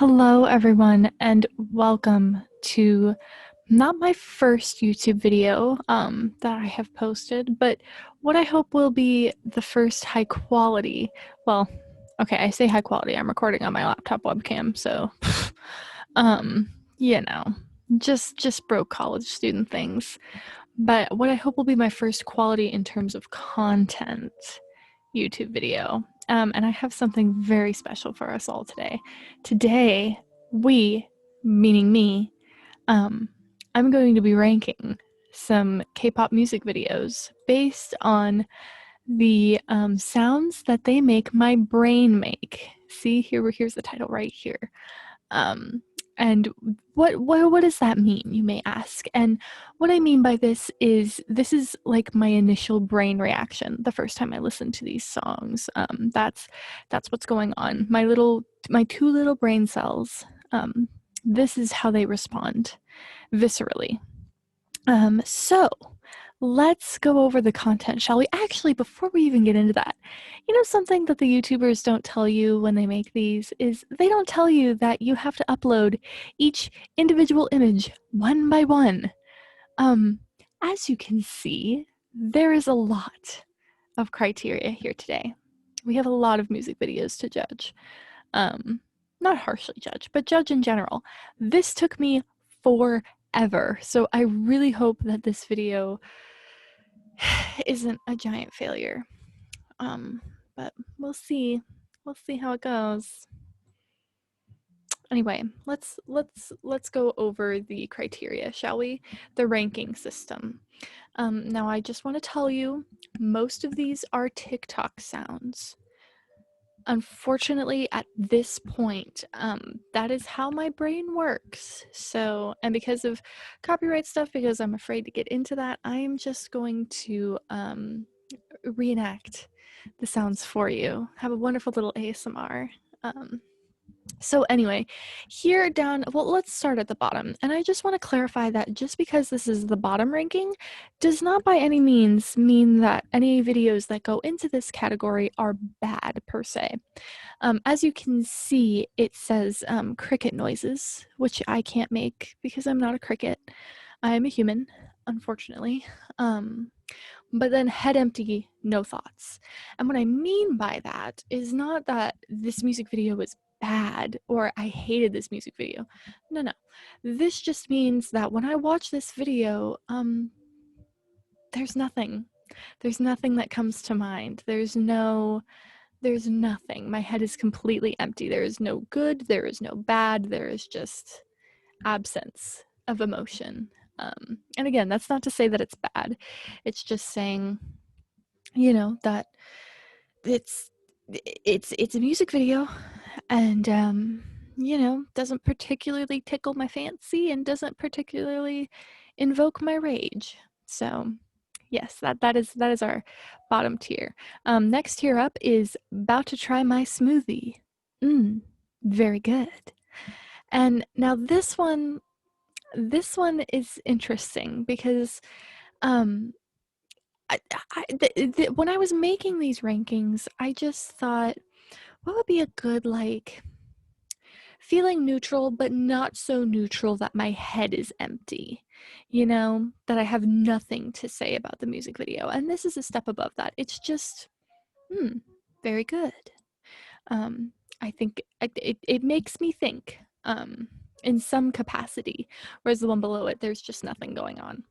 Hello, everyone, and welcome to not my first YouTube video that I have posted, but what I hope will be the first high quality. Well, okay, I say high quality. I'm recording on my laptop webcam, so um, you know, just broke college student things. But what I hope will be my first quality in terms of content YouTube video. And I have something very special for us all today. Today, we, meaning me, um, I'm going to be ranking some K-pop music videos based on the sounds that they make my brain make. See, here's the title right here. Um, and what does that mean, you may ask? And what I mean by this is like my initial brain reaction the first time I listened to these songs. That's what's going on. My two little brain cells. This is how they respond viscerally. So let's go over the content, shall we? Actually, before we even get into that, something that the YouTubers don't tell you when they make these is they don't tell you that you have to upload each individual image one by one. Um, as you can see, there is a lot of criteria here today. We have a lot of music videos to judge. Um, Not harshly judge, but judge in general. This took me forever, so I really hope that this video isn't a giant failure. But we'll see. We'll see how it goes. Anyway, let's go over the criteria, shall we? The ranking system. Now I just want to tell you, most of these are TikTok sounds. Unfortunately, at this point, that is how my brain works. So, and because of copyright stuff, because I'm afraid to get into that, I am just going to reenact the sounds for you. Have a wonderful little ASMR. So anyway, here down, well, let's start at the bottom. And I just want to clarify that just because this is the bottom ranking does not by any means mean that any videos that go into this category are bad per se. As you can see, it says cricket noises, which I can't make because I'm not a cricket. I am a human, unfortunately. But then head empty, no thoughts. And what I mean by that is not that this music video is bad or I hated this music video. No. This just means that when I watch this video, there's nothing. There's nothing that comes to mind. There's nothing. My head is completely empty. There is no good, there is no bad, there is just absence of emotion. And again, that's not to say that it's bad. It's just saying, that it's a music video and doesn't particularly tickle my fancy and doesn't particularly invoke my rage. So yes, that is our bottom tier. Next tier up is about to try my smoothie. Very good. And now this one is interesting because when I was making these rankings, I just thought, what would be a good, like, feeling neutral, but not so neutral that my head is empty, that I have nothing to say about the music video. And this is a step above that. It's just, very good. I think it makes me think in some capacity, whereas the one below it, there's just nothing going on.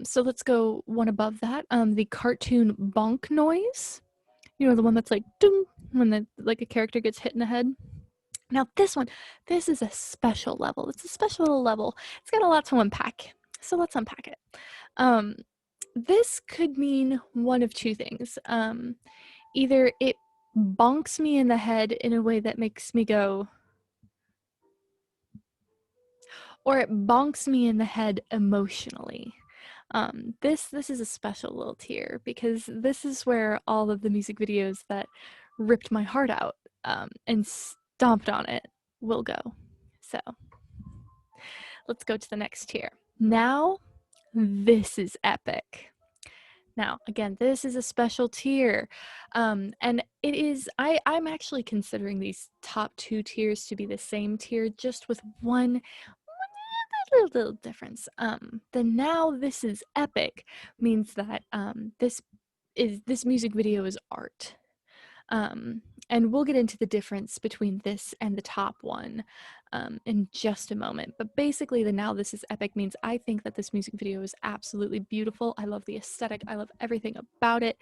So let's go one above that. The cartoon bonk noise, the one that's like ding when like a character gets hit in the head. Now this is a special level. It's a special little level. It's got a lot to unpack. So let's unpack it. This could mean one of two things. Either it bonks me in the head in a way that makes me go, or it bonks me in the head emotionally. This is a special little tier because this is where all of the music videos that ripped my heart out and stomped on it will go. So let's go to the next tier. Now, this is epic. Now, again, this is a special tier. And it is, I'm actually considering these top 2 tiers to be the same tier, just with one little difference. The now this is epic means that this music video is art. And we'll get into the difference between this and the top one in just a moment. But basically, the now this is epic means I think that this music video is absolutely beautiful. I love the aesthetic. I love everything about it.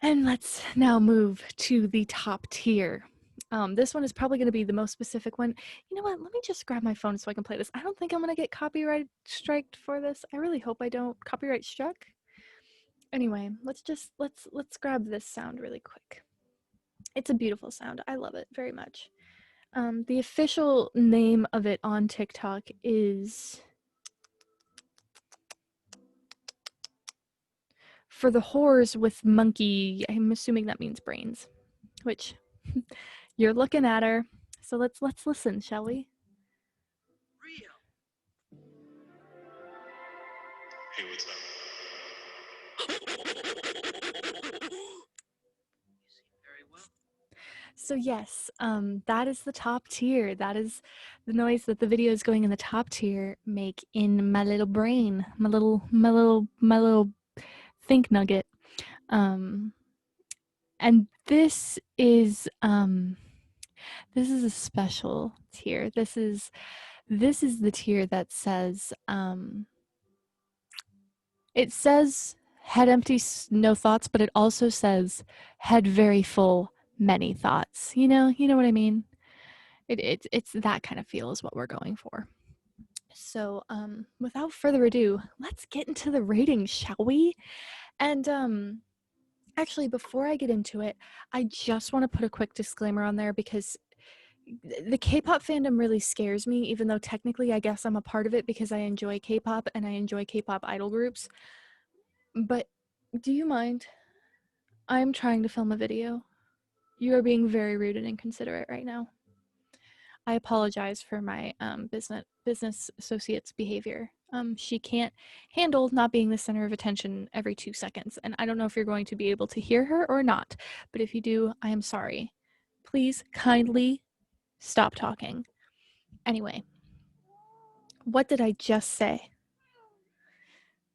And let's now move to the top tier. This one is probably going to be the most specific one. You know what? Let me just grab my phone so I can play this. I don't think I'm going to get copyright striked for this. I really hope I don't. Copyright struck? Anyway, let's grab this sound really quick. It's a beautiful sound. I love it very much. The official name of it on TikTok is For the Whores with Monkey. I'm assuming that means brains, which you're looking at her. So let's listen, shall we? Hey, what's up? So yes, that is the top tier. That is the noise that the videos going in the top tier make in my little brain, my little think nugget. And this is a special tier. This is the tier that says it says head empty, no thoughts, but it also says head very full, many thoughts. You know what I mean? It's that kind of feel is what we're going for. So without further ado, let's get into the ratings, shall we? And actually, before I get into it, I just want to put a quick disclaimer on there because the K-pop fandom really scares me, even though technically I guess I'm a part of it because I enjoy K-pop and I enjoy K-pop idol groups. But do you mind? I'm trying to film a video. You are being very rude and inconsiderate right now. I apologize for my business associate's behavior. She can't handle not being the center of attention every 2 seconds, and I don't know if you're going to be able to hear her or not, but if you do, I am sorry. Please kindly stop talking. Anyway, what did I just say?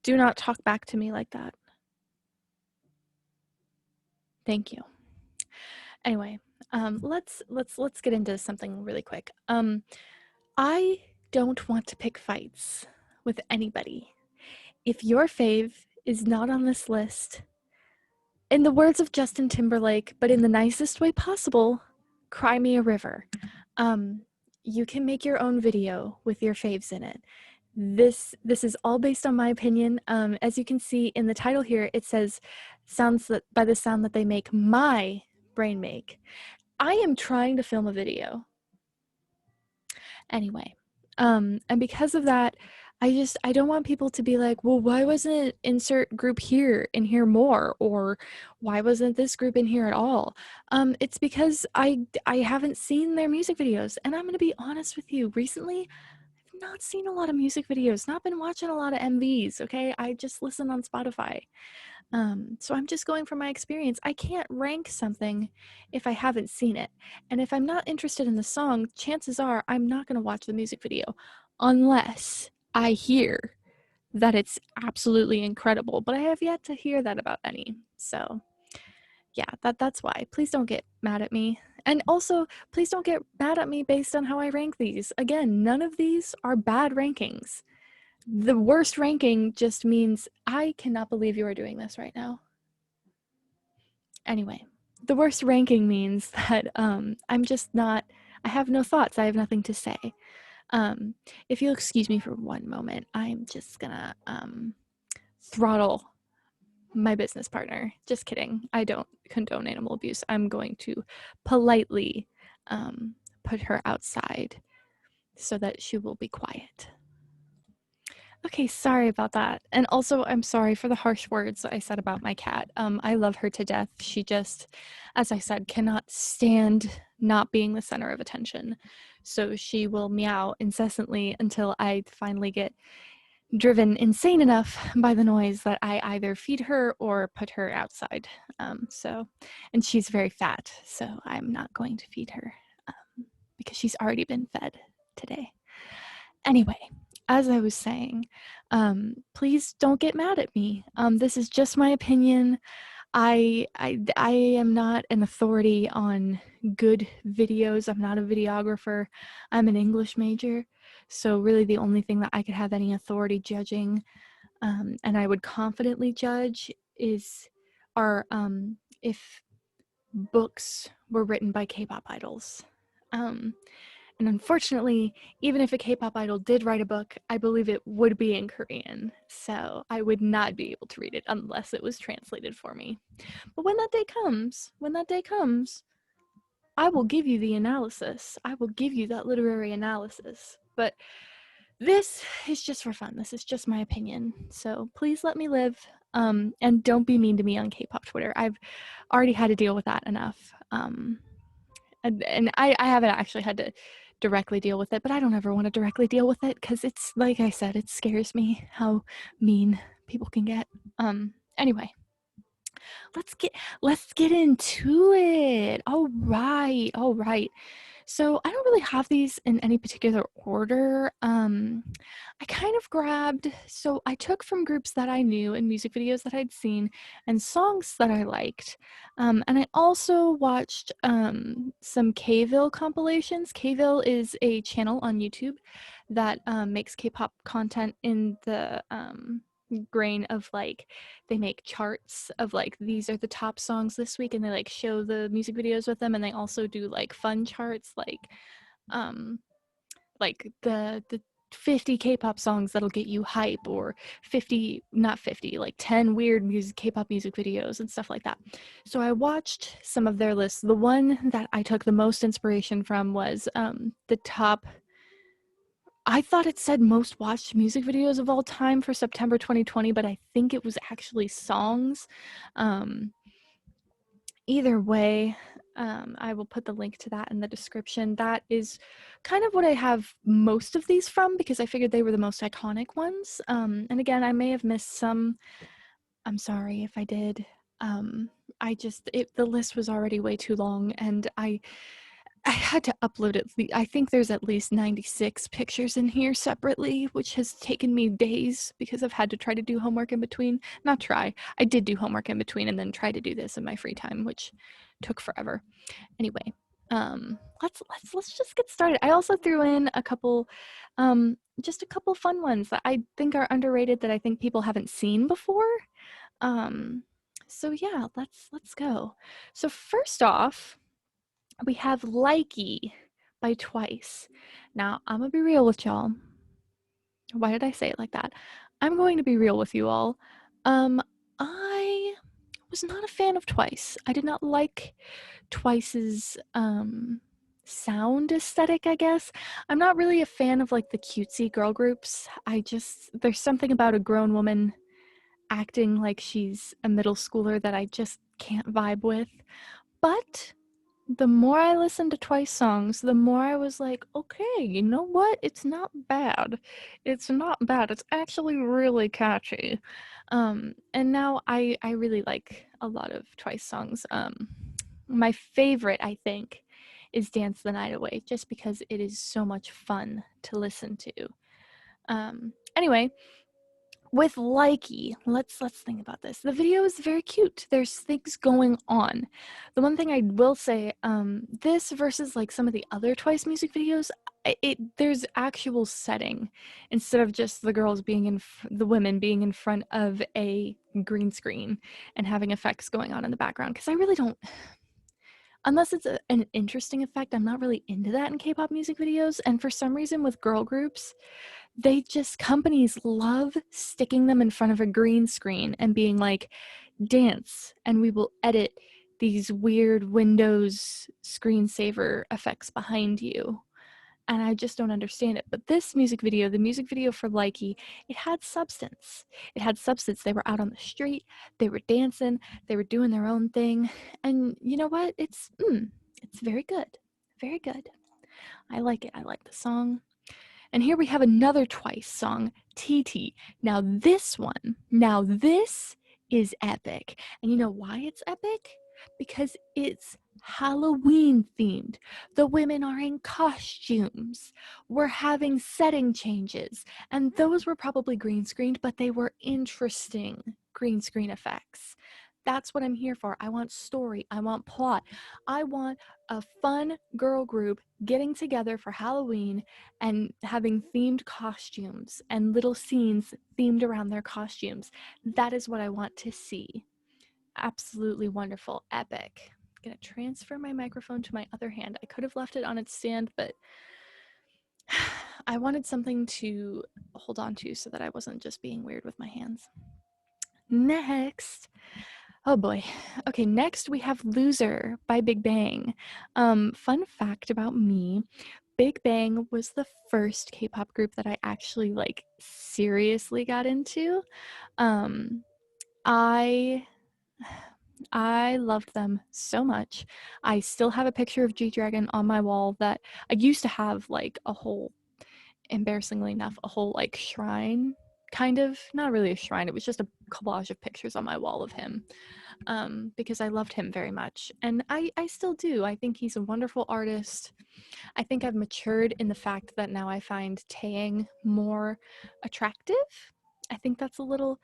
Do not talk back to me like that. Thank you. Anyway, let's get into something really quick. I don't want to pick fights with anybody. If your fave is not on this list, in the words of Justin Timberlake, but in the nicest way possible, cry me a river. You can make your own video with your faves in it. This is all based on my opinion. As you can see in the title here, it says sounds that by the sound that they make my brain make. I am trying to film a video. Anyway, and because of that, I don't want people to be like, well, why wasn't insert group here and here more, or why wasn't this group in here at all? It's because I haven't seen their music videos, and I'm gonna be honest with you. Recently, I've not seen a lot of music videos, not been watching a lot of MVs. Okay, I just listen on Spotify. So I'm just going from my experience. I can't rank something if I haven't seen it. And if I'm not interested in the song, chances are I'm not going to watch the music video unless I hear that it's absolutely incredible. But I have yet to hear that about any. So yeah, that's why. Please don't get mad at me. And also, please don't get mad at me based on how I rank these. Again, none of these are bad rankings. The worst ranking just means I cannot believe you are doing this right now. Anyway, the worst ranking means that I'm just not, I have no thoughts. I have nothing to say. If you'll excuse me for one moment, I'm just gonna throttle my business partner. Just kidding. I don't condone animal abuse. I'm going to politely put her outside so that she will be quiet. Okay, sorry about that. And also, I'm sorry for the harsh words I said about my cat. I love her to death. She just, as I said, cannot stand not being the center of attention. So she will meow incessantly until I finally get driven insane enough by the noise that I either feed her or put her outside. And she's very fat, so I'm not going to feed her because she's already been fed today. Anyway, as I was saying, please don't get mad at me. This is just my opinion. I am not an authority on good videos. I'm not a videographer. I'm an English major, so really the only thing that I could have any authority judging, and I would confidently judge, are if books were written by K-pop idols. And unfortunately, even if a K-pop idol did write a book, I believe it would be in Korean, so I would not be able to read it unless it was translated for me. But when that day comes, I will give you the analysis. I will give you that literary analysis. But this is just for fun. This is just my opinion. So please let me live. And don't be mean to me on K-pop Twitter. I've already had to deal with that enough. And I haven't actually had to directly deal with it, but I don't ever want to directly deal with it because it's, like I said, it scares me how mean people can get. Anyway, let's get into it. All right. So I don't really have these in any particular order. I kind of so I took from groups that I knew and music videos that I'd seen and songs that I liked. And I also watched some K-Ville compilations. K-Ville is a channel on YouTube that makes K-pop content in the grain of like, they make charts of like, these are the top songs this week, and they like show the music videos with them, and they also do like fun charts like the 50 K-pop songs that'll get you hype, or 10 weird K-pop music videos and stuff like that. So I watched some of their lists. The one that I took the most inspiration from was the top, I thought it said most watched music videos of all time for September 2020, but I think it was actually songs. Either way, I will put the link to that in the description. That is kind of what I have most of these from, because I figured they were the most iconic ones. And again, I may have missed some. I'm sorry if I did. The list was already way too long, and I had to upload it. I think there's at least 96 pictures in here separately, which has taken me days because I've had to try to do homework in between. Not try. I did do homework in between and then try to do this in my free time, which took forever. Anyway, let's just get started. I also threw in a couple just a couple fun ones that I think are underrated, that I think people haven't seen before. So yeah, let's go. So first off, we have Likey by Twice. Now, I'm gonna be real with y'all. Why did I say it like that? I'm going to be real with you all. I was not a fan of Twice. I did not like Twice's sound aesthetic, I guess. I'm not really a fan of like the cutesy girl groups. There's something about a grown woman acting like she's a middle schooler that I just can't vibe with. But the more I listened to Twice songs, the more I was like, okay, you know what? It's not bad. It's not bad. It's actually really catchy. And now I really like a lot of Twice songs. My favorite, I think, is Dance the Night Away, just because it is so much fun to listen to. Anyway, with Likey, let's think about this. The video is very cute. There's things going on. The one thing I will say, this versus like some of the other Twice music videos, there's actual setting instead of just the girls being the women being in front of a green screen and having effects going on in the background. Because I really don't, unless it's an interesting effect, I'm not really into that in K-pop music videos. And for some reason with girl groups, companies love sticking them in front of a green screen and being like, dance, and we will edit these weird Windows screensaver effects behind you. And I just don't understand it. But this music video, the music video for Likey, it had substance. It had substance. They were out on the street, they were dancing, they were doing their own thing. And you know what? It's very good. Very good. I like it. I like the song. And here we have another Twice song, TT. Now this is epic. And you know why it's epic? Because it's Halloween themed. The women are in costumes. We're having setting changes. And those were probably green screened, but they were interesting green screen effects. That's what I'm here for. I want story. I want plot. I want a fun girl group getting together for Halloween and having themed costumes and little scenes themed around their costumes. That is what I want to see. Absolutely wonderful. Epic. I'm gonna transfer my microphone to my other hand. I could have left it on its stand, but I wanted something to hold on to so that I wasn't just being weird with my hands. Next. Oh boy. Okay, next we have Loser by Big Bang. Fun fact about me, Big Bang was the first K-pop group that I actually like seriously got into. I loved them so much. I still have a picture of G-Dragon on my wall that I used to have like a whole, embarrassingly enough, a whole like shrine, kind of, not really a shrine, it was just a collage of pictures on my wall of him. Because I loved him very much. And I still do. I think he's a wonderful artist. I think I've matured in the fact that now I find Taeyang more attractive. I think that's a little,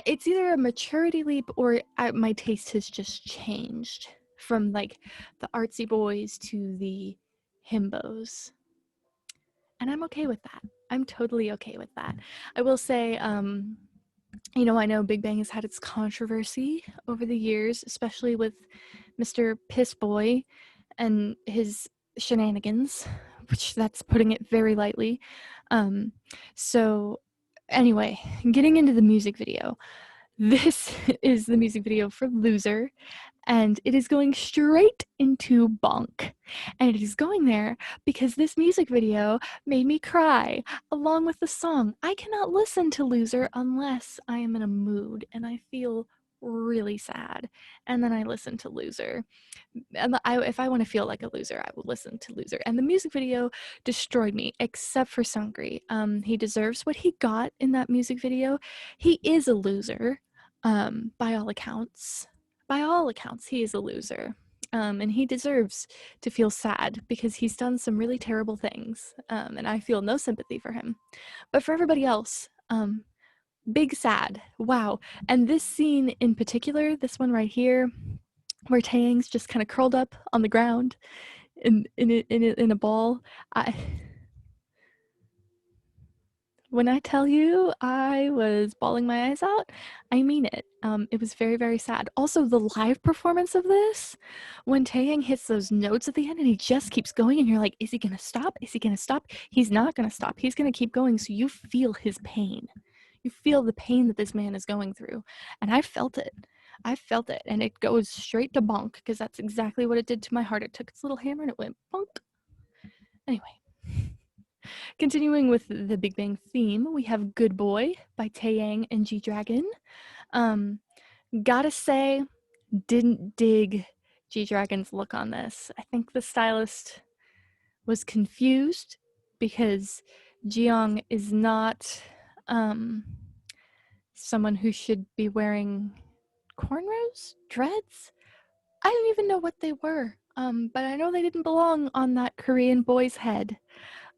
it's either a maturity leap or my taste has just changed from like the artsy boys to the himbos. And I'm okay with that. I'm totally okay with that. I will say, you know, I know Big Bang has had its controversy over the years, especially with Mr. Piss Boy and his shenanigans, which that's putting it very lightly. So anyway, getting into the music video. This is the music video for Loser, and it is going straight into Bonk. And it is going there because this music video made me cry along with the song. I cannot listen to Loser unless I am in a mood and I feel really sad, and then I listen to Loser. And if I want to feel like a loser, I will listen to Loser. And the music video destroyed me, except for Sungri. He deserves what he got in that music video. He is a loser, by all accounts. By all accounts, he is a loser. And he deserves to feel sad because he's done some really terrible things. And I feel no sympathy for him. But for everybody else, big sad. Wow. And this scene in particular, this one right here, where Taeyang's just kind of curled up on the ground in a ball. When I tell you I was bawling my eyes out, I mean it. It was very, very sad. Also, the live performance of this, when Taeyang hits those notes at the end and he just keeps going, and you're like, is he gonna stop? Is he gonna stop? He's not gonna stop. He's gonna keep going. So you feel his pain. You feel the pain that this man is going through. And I felt it. I felt it. And it goes straight to bonk because that's exactly what it did to my heart. It took its little hammer and it went bonk. Anyway. Continuing with the Big Bang theme, we have Good Boy by Taeyang and G-Dragon. Gotta say, didn't dig G-Dragon's look on this. I think the stylist was confused because Jeong is not someone who should be wearing cornrows? Dreads? I didn't even know what they were, but I know they didn't belong on that Korean boy's head.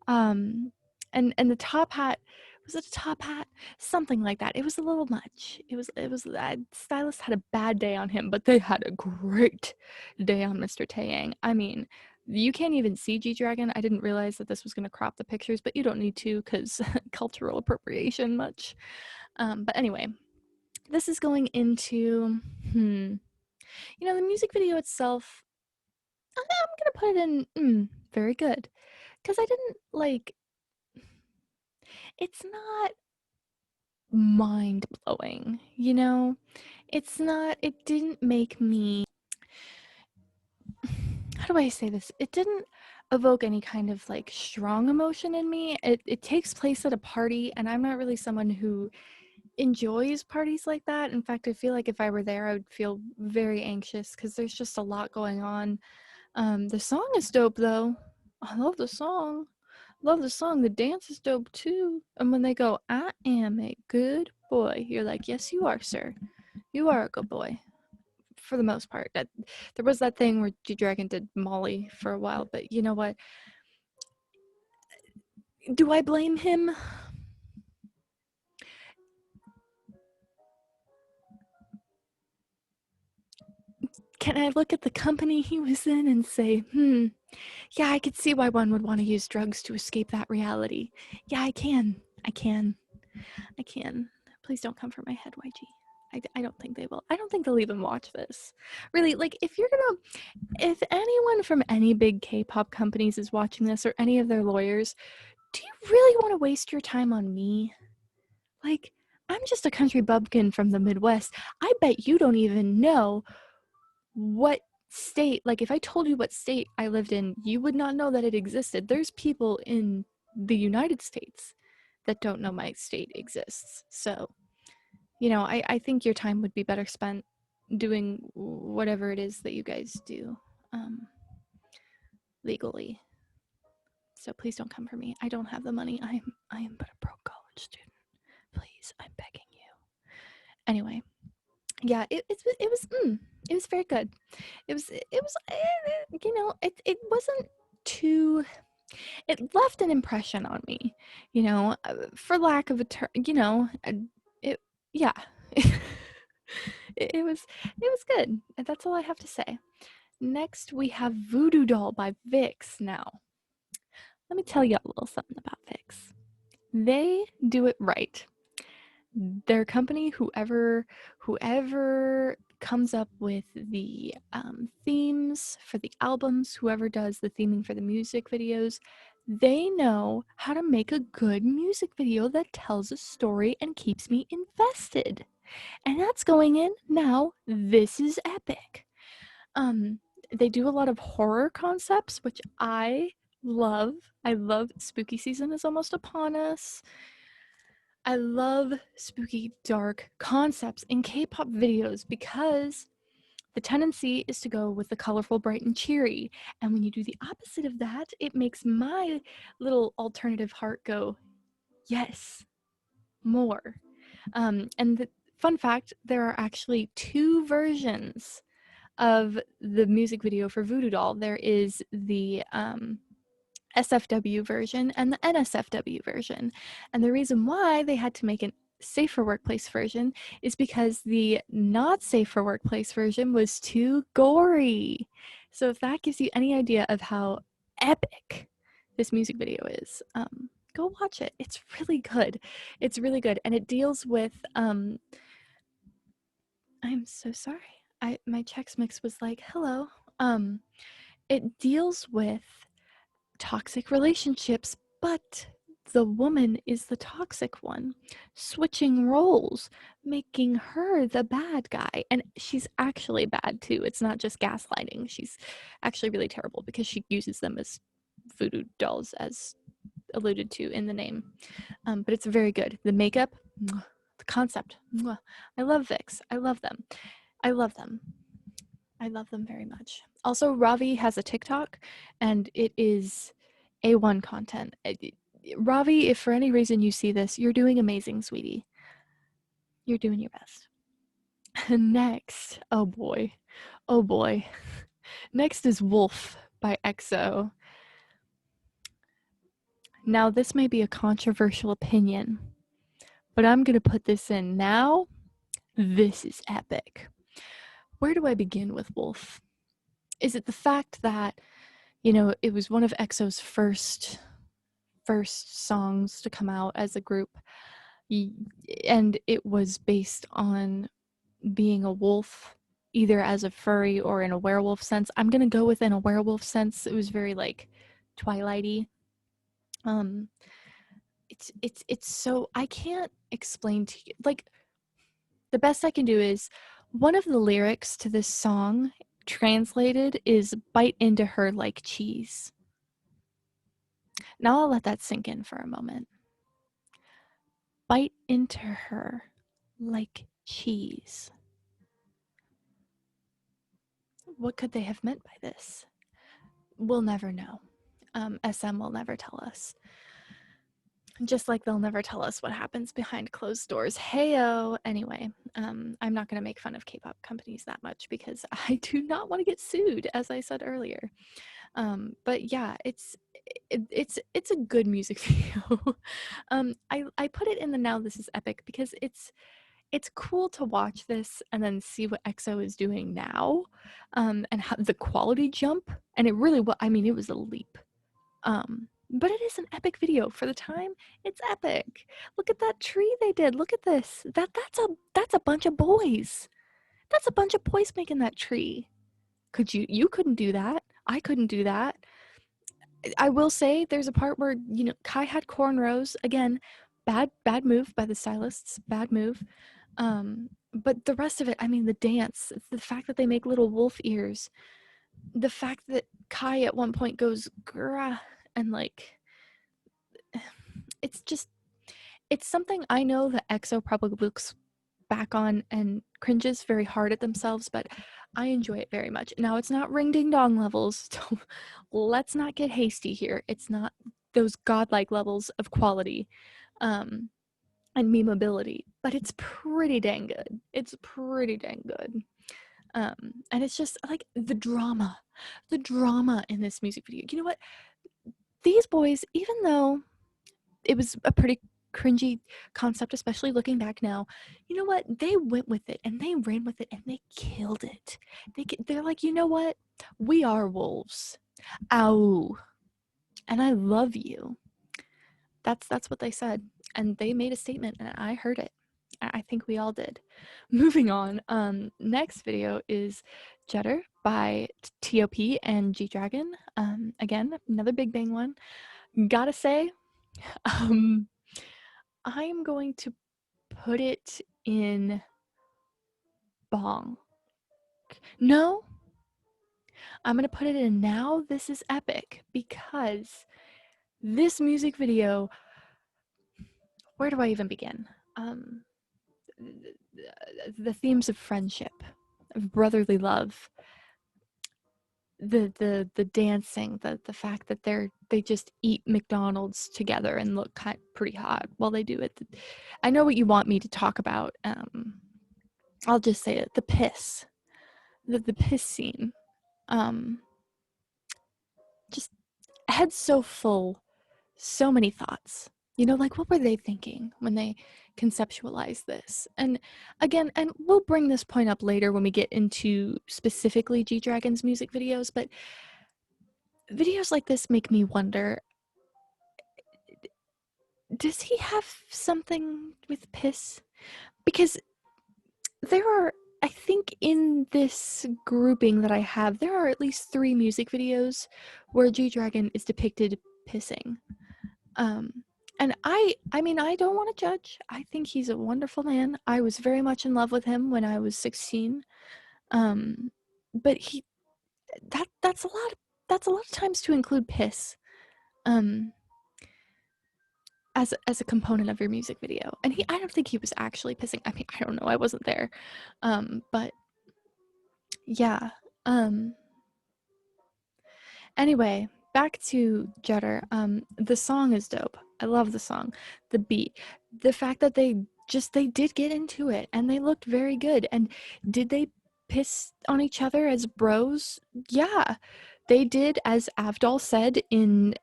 And the top hat, was it a top hat? Something like that. It was a little much. It was stylist had a bad day on him, but they had a great day on Mr. Taeyang. I mean, you can't even see G-Dragon. I didn't realize that this was going to crop the pictures, but you don't need to because cultural appropriation much. But anyway, this is going into, you know, the music video itself, I'm going to put it in very good. Because I didn't like, it's not mind blowing, you know? It's not, it didn't make me, how do I say this? It didn't evoke any kind of like strong emotion in me. It takes place at a party, and I'm not really someone who enjoys parties like that. In fact, I feel like if I were there, I would feel very anxious because there's just a lot going on. The song is dope though. I love the song. Love the song. The dance is dope too. And when they go, I am a good boy, you're like, yes, you are, sir. You are a good boy. For the most part. There was that thing where G-Dragon did Molly for a while, but you know what? Do I blame him? Can I look at the company he was in and say, yeah, I could see why one would want to use drugs to escape that reality. Yeah, I can. I can. I can. Please don't come for my head, YG. I don't think they will. I don't think they'll even watch this. Really, like, if anyone from any big K-pop companies is watching this, or any of their lawyers, do you really want to waste your time on me? Like, I'm just a country bumpkin from the Midwest. I bet you don't even know what state, like, if I told you what state I lived in, you would not know that it existed. There's people in the United States that don't know my state exists. So, I think your time would be better spent doing whatever it is that you guys do legally. So please don't come for me. I don't have the money. I am but a broke college student. Please, I'm begging you. Anyway, yeah, it was very good. It wasn't too. It left an impression on me, for lack of a term. It yeah. it was good. That's all I have to say. Next, we have Voodoo Doll by Vix. Now, let me tell you a little something about Vix. They do it right. Their company, whoever comes up with the themes for the albums, whoever does the theming for the music videos, they know how to make a good music video that tells a story and keeps me invested. And that's going in now. This is epic. They do a lot of horror concepts, which I love. I love spooky season is almost upon us. I love spooky, dark concepts in K-pop videos because the tendency is to go with the colorful, bright, and cheery. And when you do the opposite of that, it makes my little alternative heart go, yes, more. And the fun fact, there are actually two versions of the music video for Voodoo Doll. There is the SFW version and the NSFW version. And the reason why they had to make a safe for workplace version is because the not safe for workplace version was too gory. So if that gives you any idea of how epic this music video is, go watch it. It's really good. It's really good. And it deals with I'm so sorry. My Chex Mix was like, hello. It deals with toxic relationships, but the woman is the toxic one, switching roles, making her the bad guy. And she's actually bad too. It's not just gaslighting. She's actually really terrible because she uses them as voodoo dolls, as alluded to in the name. But it's very good. The makeup, the concept. I love Vix. I love them. I love them. I love them very much. Also, Ravi has a TikTok, and it is A1 content. Ravi, if for any reason you see this, you're doing amazing, sweetie. You're doing your best. Next, oh boy. Next is Wolf by EXO. Now, this may be a controversial opinion, but I'm going to put this in now. This is epic. Where do I begin with Wolf? Is it the fact that, it was one of EXO's first songs to come out as a group, and it was based on being a wolf, either as a furry or in a werewolf sense. I'm gonna go within a werewolf sense. It was very like Twilighty. It's so, I can't explain to you, like, the best I can do is one of the lyrics to this song translated is bite into her like cheese. Now I'll let that sink in for a moment. Bite into her like cheese. What could they have meant by this? We'll never know. SM will never tell us. Just like they'll never tell us what happens behind closed doors. Heyo. Anyway, I'm not going to make fun of K-pop companies that much because I do not want to get sued, as I said earlier. But yeah, it's a good music video. I put it in the Now This Is Epic because it's cool to watch this and then see what EXO is doing now, and how the quality jump. And it really was. I mean, it was a leap. But it is an epic video for the time. It's epic. Look at that tree they did. Look at this. That's a bunch of boys. That's a bunch of boys making that tree. You couldn't do that. I couldn't do that. I will say there's a part where, Kai had cornrows. Again, bad move by the stylists. Bad move. But the rest of it, I mean, the dance, the fact that they make little wolf ears, the fact that Kai at one point goes grah, and like, it's something I know that EXO probably looks back on and cringes very hard at themselves, but I enjoy it very much. Now, it's not ring ding dong levels. Let's not get hasty here. It's not those godlike levels of quality and memeability, but it's pretty dang good. It's pretty dang good. And it's just like the drama in this music video. You know what? These boys, even though it was a pretty cringy concept, especially looking back now, you know what? They went with it and they ran with it and they killed it. They're like, you know what? We are wolves. Ow. And I love you. That's what they said. And they made a statement and I heard it. I think we all did. Moving on, next video is Jetter by T.O.P and G-Dragon. Again, another Big Bang one. Gotta say, I'm going to put it in Bonk. No, I'm gonna put it in Now This Is Epic because this music video, where do I even begin? The themes of friendship, of brotherly love, the dancing, the fact that they just eat McDonald's together and look pretty hot while they do it. I know what you want me to talk about. I'll just say it. The piss scene. Just head so full, so many thoughts. Like, what were they thinking when they conceptualized this? And again, and we'll bring this point up later when we get into specifically G-Dragon's music videos, but videos like this make me wonder, does he have something with piss? Because there are, I think in this grouping that I have, there are at least 3 music videos where G-Dragon is depicted pissing. And I mean, I don't want to judge. I think he's a wonderful man. I was very much in love with him when I was 16. But that's a lot of times to include piss as a component of your music video. And I don't think he was actually pissing. I mean, I don't know. I wasn't there. But yeah. Anyway, back to Jetter. The song is dope. I love the song. The beat. The fact that they did get into it and they looked very good. And did they piss on each other as bros? Yeah. They did, as Avdol said in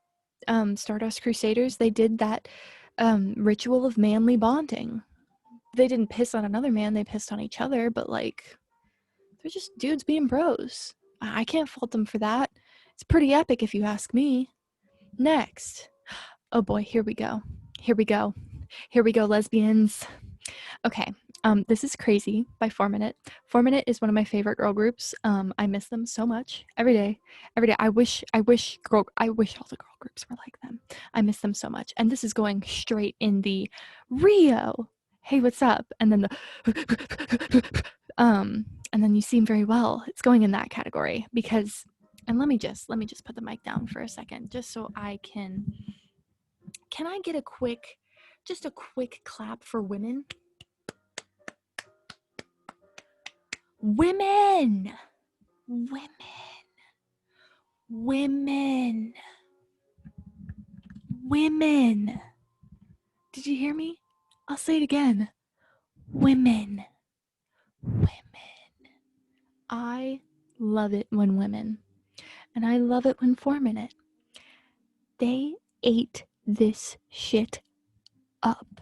Stardust Crusaders, they did that ritual of manly bonding. They didn't piss on another man, they pissed on each other, but like, they're just dudes being bros. I can't fault them for that. It's pretty epic if you ask me. Next. Oh boy, here we go. Here we go. Here we go, lesbians. Okay. This is Crazy by 4 Minute. 4 Minute is one of my favorite girl groups. I miss them so much. Every day. I wish all the girl groups were like them. I miss them so much. And this is going straight in the Rio. Hey, what's up? And then the and then you seem very well. It's going in that category because, and let me just put the mic down for a second just so I can I get a quick clap for women? Women. Women. Did you hear me? I'll say it again. Women. Women. I love it when women, and I love it when 4-Minute, they ate this shit up.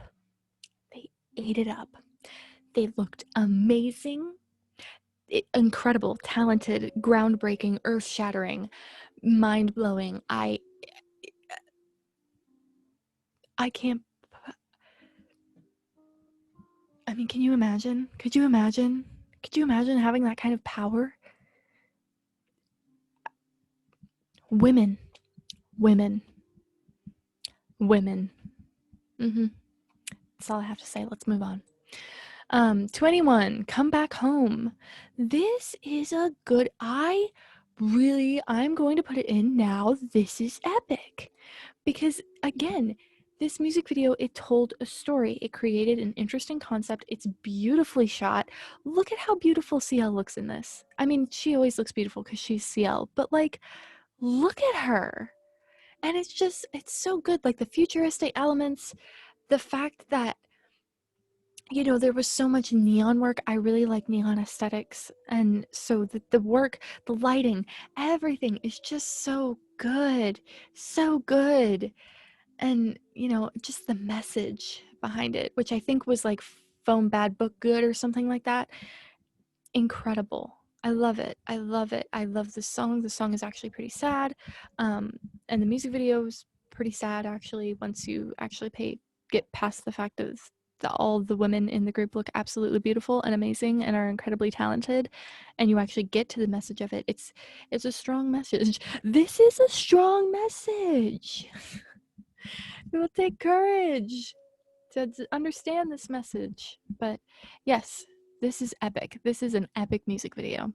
They ate it up. They looked amazing, incredible, talented, groundbreaking, earth-shattering, mind-blowing. I can't. I mean, can you imagine? Could you imagine? Could you imagine having that kind of power? Women. Women. Women. That's all I have to say. Let's move on. 21, Come Back Home. This is a good, I'm going to put it in now. This is epic. Because again, this music video, it told a story. It created an interesting concept. It's beautifully shot. Look at how beautiful CL looks in this. I mean, she always looks beautiful because she's CL, but like, look at her. And it's so good. Like the futuristic elements, the fact that, you know, there was so much neon work. I really like neon aesthetics. And so the work, the lighting, everything is just so good. So good. And, you know, just the message behind it, which I think was like Foam Bad Book Good or something like that. Incredible. I love it. I love it. I love the song. The song is actually pretty sad. And the music video is pretty sad, actually, once you actually get past the fact of all the women in the group look absolutely beautiful and amazing and are incredibly talented, and you actually get to the message of it. It's a strong message. This is a strong message. It will take courage to understand this message. But yes, this is epic. This is an epic music video.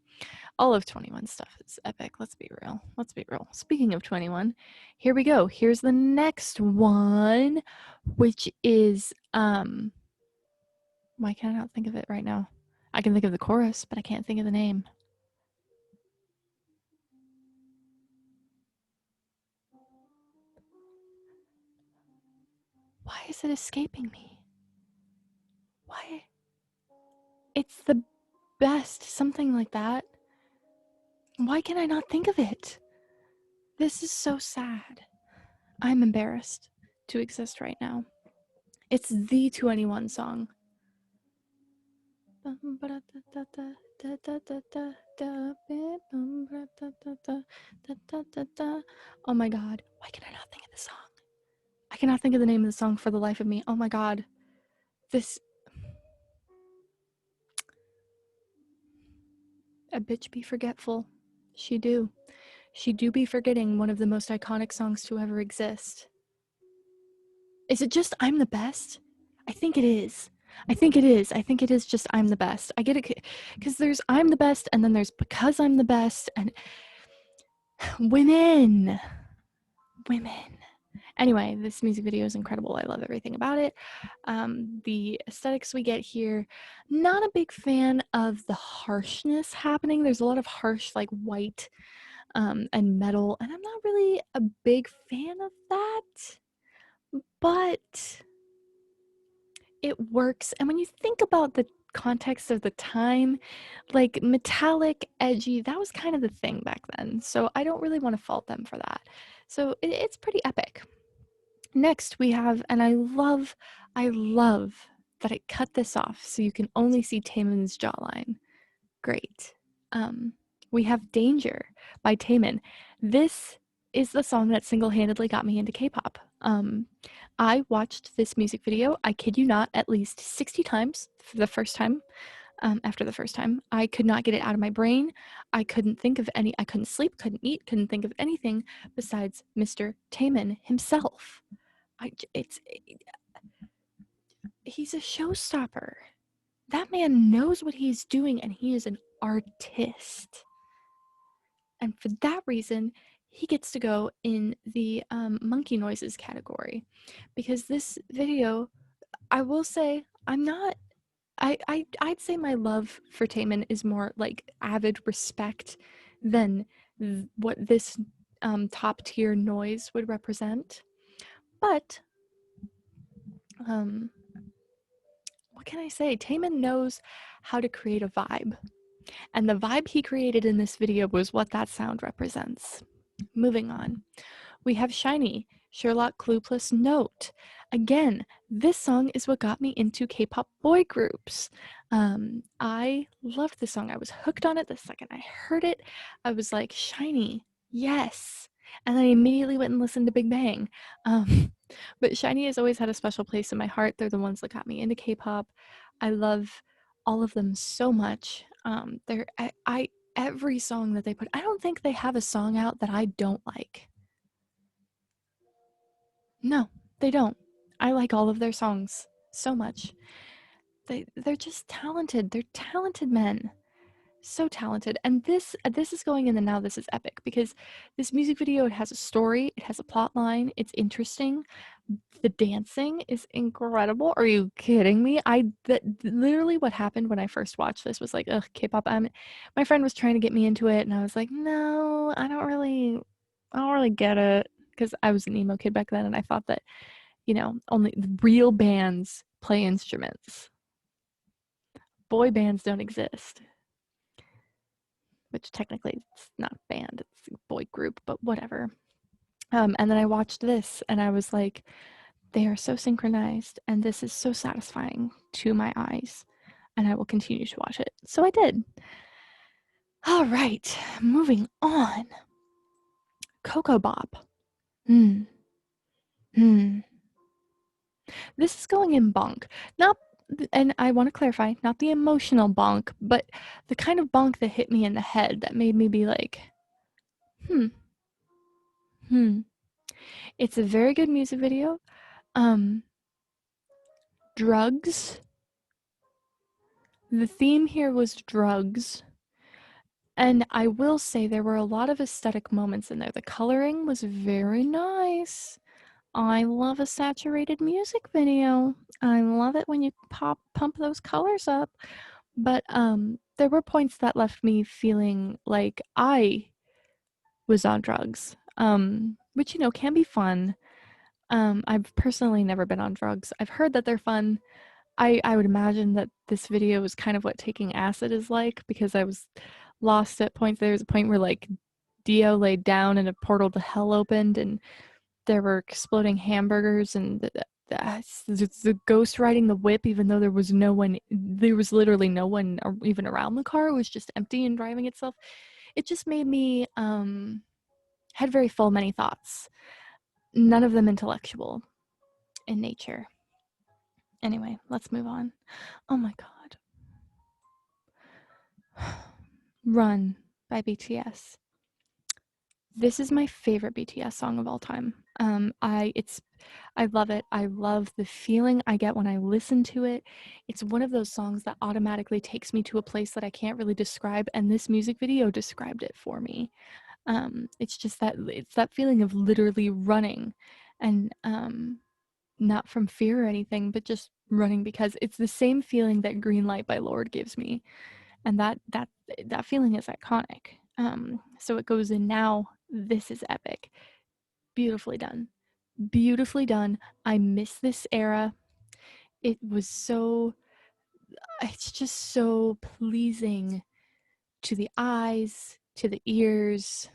All of 21 stuff is epic. Let's be real. Let's be real. Speaking of 21, here we go. Here's the next one, which is why can I not think of it right now? I can think of the chorus, but I can't think of the name. Why is it escaping me? Why? It's the best, something like that. Why can I not think of it? This is so sad. I'm embarrassed to exist right now. It's the 21 song. Oh my god, why can I not think of the song? I cannot think of the name of the song for the life of me. Oh my god. This... A bitch be forgetful. She do. She do be forgetting one of the most iconic songs to ever exist. Is it just I'm the Best? I think it is. I think it is. I think it is just I'm the Best. I get it because there's I'm the Best and then there's Because I'm the Best and women. Anyway, this music video is incredible. I love everything about it. The aesthetics we get here, not a big fan of the harshness happening. There's a lot of harsh like white and metal, and I'm not really a big fan of that, but it works. And when you think about the context of the time, like metallic, edgy, that was kind of the thing back then. So I don't really want to fault them for that. So it's pretty epic. Next we have, and I love that it cut this off so you can only see Taemin's jawline. Great. We have Danger by Taemin. This is the song that single-handedly got me into K-pop. I watched this music video, I kid you not, at least 60 times for the first time. After the first time, I could not get it out of my brain. I couldn't sleep, couldn't eat, couldn't think of anything besides Mr. Taemin himself. He's a showstopper. That man knows what he's doing and he is an artist. And for that reason, he gets to go in the monkey noises category. Because this video, I will say, I'd say my love for Taemin is more like avid respect than what this top tier noise would represent. But what can I say? Taemin knows how to create a vibe. And the vibe he created in this video was what that sound represents. Moving on. We have Shiny, Sherlock Clue plus Note. Again, this song is what got me into K-pop boy groups. I loved this song. I was hooked on it the second I heard it. I was like, Shiny, yes. And I immediately went and listened to Big Bang. But Shiny has always had a special place in my heart. They're the ones that got me into K-pop. I love all of them so much. Every song that they put, I don't think they have a song out that I don't like. No, they don't. I like all of their songs so much. They're just talented. They're talented men. So talented. And this is going in the Now This Is Epic, because this music video, it has a story, it has a plot line, it's interesting. The dancing is incredible. Are you kidding me? Literally what happened when I first watched this was like, ugh, K-pop. My friend was trying to get me into it, and I was like, no, I don't really get it, because I was an emo kid back then, and I thought that, you know, only real bands play instruments. Boy bands don't exist. Which technically it's not a band, it's a boy group, but whatever. And then I watched this, and I was like, they are so synchronized, and this is so satisfying to my eyes, and I will continue to watch it. So I did. All right, moving on. Coco Bop. This is going in bonk. Not, and I want to clarify, not the emotional bonk, but the kind of bonk that hit me in the head that made me be like, It's a very good music video. Drugs. The theme here was drugs. And I will say there were a lot of aesthetic moments in there. The coloring was very nice. I love a saturated music video. I love it when you pump those colors up. But there were points that left me feeling like I was on drugs, which, you know, can be fun. I've personally never been on drugs. I've heard that they're fun. I would imagine that this video is kind of what taking acid is like, because I was lost at points. There was a point where like Dio laid down and a portal to hell opened, and there were exploding hamburgers, and the ghost riding the whip, even though there was literally no one even around the car. It was just empty and driving itself. It just made me had very full many thoughts, none of them intellectual in nature. Anyway, let's move on. Oh my god. Run by BTS. This is my favorite BTS song of all time. I love it. I love the feeling I get when I listen to it. It's one of those songs that automatically takes me to a place that I can't really describe, and this music video described it for me. It's that feeling of literally running, and not from fear or anything, but just running because it's the same feeling that Green Light by Lorde gives me, and that feeling is iconic. So it goes in Now This Is Epic. Beautifully done. Beautifully done. I miss this era. It was so, it's just so pleasing to the eyes, to the ears.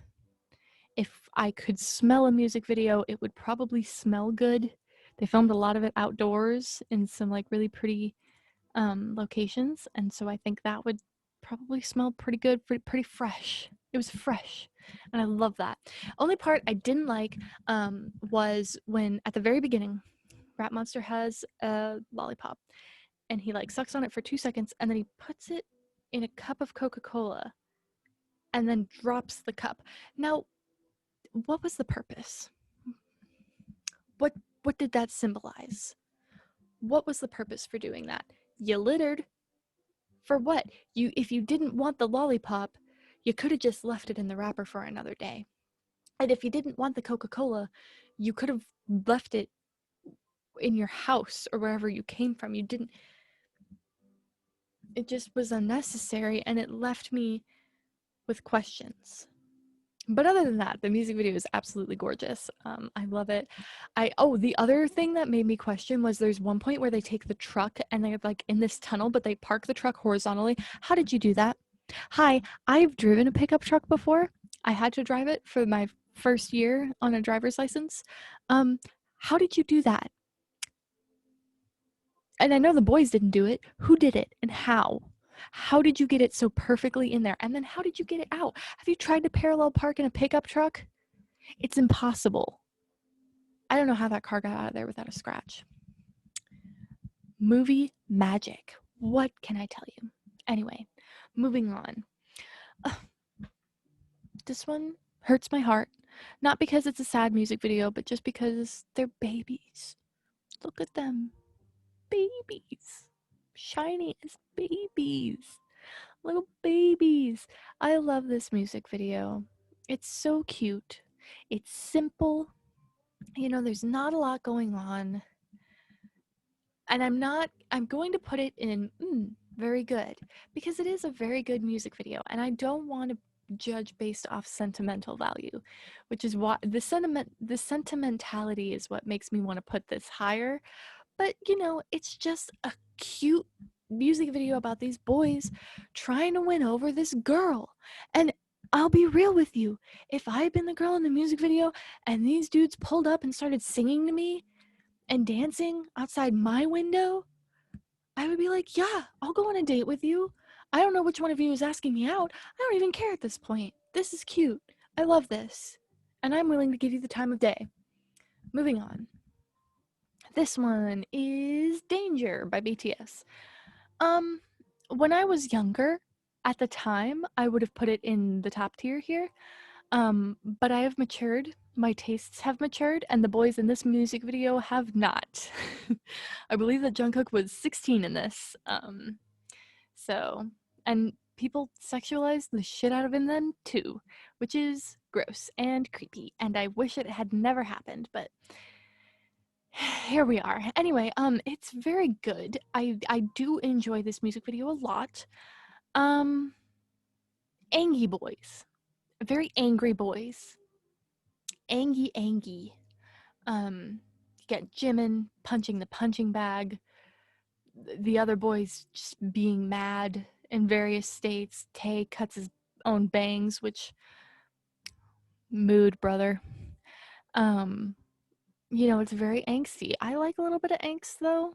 If I could smell a music video, it would probably smell good. They filmed a lot of it outdoors in some like really pretty locations, and so I think that would probably smell pretty good, pretty fresh. It was fresh, and I love that. Only part I didn't like was when at the very beginning, Rat Monster has a lollipop, and he like sucks on it for 2 seconds, and then he puts it in a cup of Coca-Cola, and then drops the cup. Now, what was the purpose? What did that symbolize? What was the purpose for doing that? You littered. For what? If you didn't want the lollipop, you could have just left it in the wrapper for another day. And if you didn't want the Coca-Cola, you could have left it in your house or wherever you came from. You didn't. It just was unnecessary, and it left me with questions. But other than that, the music video is absolutely gorgeous. I love it. The other thing that made me question was there's one point where they take the truck and they're like in this tunnel, but they park the truck horizontally. How did you do that? Hi, I've driven a pickup truck before. I had to drive it for my first year on a driver's license. How did you do that? And I know the boys didn't do it. Who did it and how? How did you get it so perfectly in there? And then how did you get it out? Have you tried to parallel park in a pickup truck? It's impossible. I don't know how that car got out of there without a scratch. Movie magic. What can I tell you? Anyway, moving on. This one hurts my heart. Not because it's a sad music video, but just because they're babies. Look at them. Babies. Shiny as babies. Little babies. I love this music video. It's so cute. It's simple. You know, there's not a lot going on. And I'm going to put it in very good because it is a very good music video. And I don't want to judge based off sentimental value, which is why the sentimentality is what makes me want to put this higher. But, you know, it's just a cute music video about these boys trying to win over this girl. And I'll be real with you. If I had been the girl in the music video and these dudes pulled up and started singing to me and dancing outside my window, I would be like, yeah, I'll go on a date with you. I don't know which one of you is asking me out. I don't even care at this point. This is cute. I love this. And I'm willing to give you the time of day. Moving on. This one is Danger by BTS. When I was younger, at the time, I would have put it in the top tier here. But I have matured. My tastes have matured, and the boys in this music video have not. I believe that Jungkook was 16 in this. And people sexualized the shit out of him then too, which is gross and creepy, and I wish it had never happened, but here we are. Anyway, it's very good. I do enjoy this music video a lot. Angy boys. Very angry boys. Angy. You get Jimin punching the punching bag. The other boys just being mad in various states. Tae cuts his own bangs, which mood, brother. You know, it's very angsty. I like a little bit of angst though.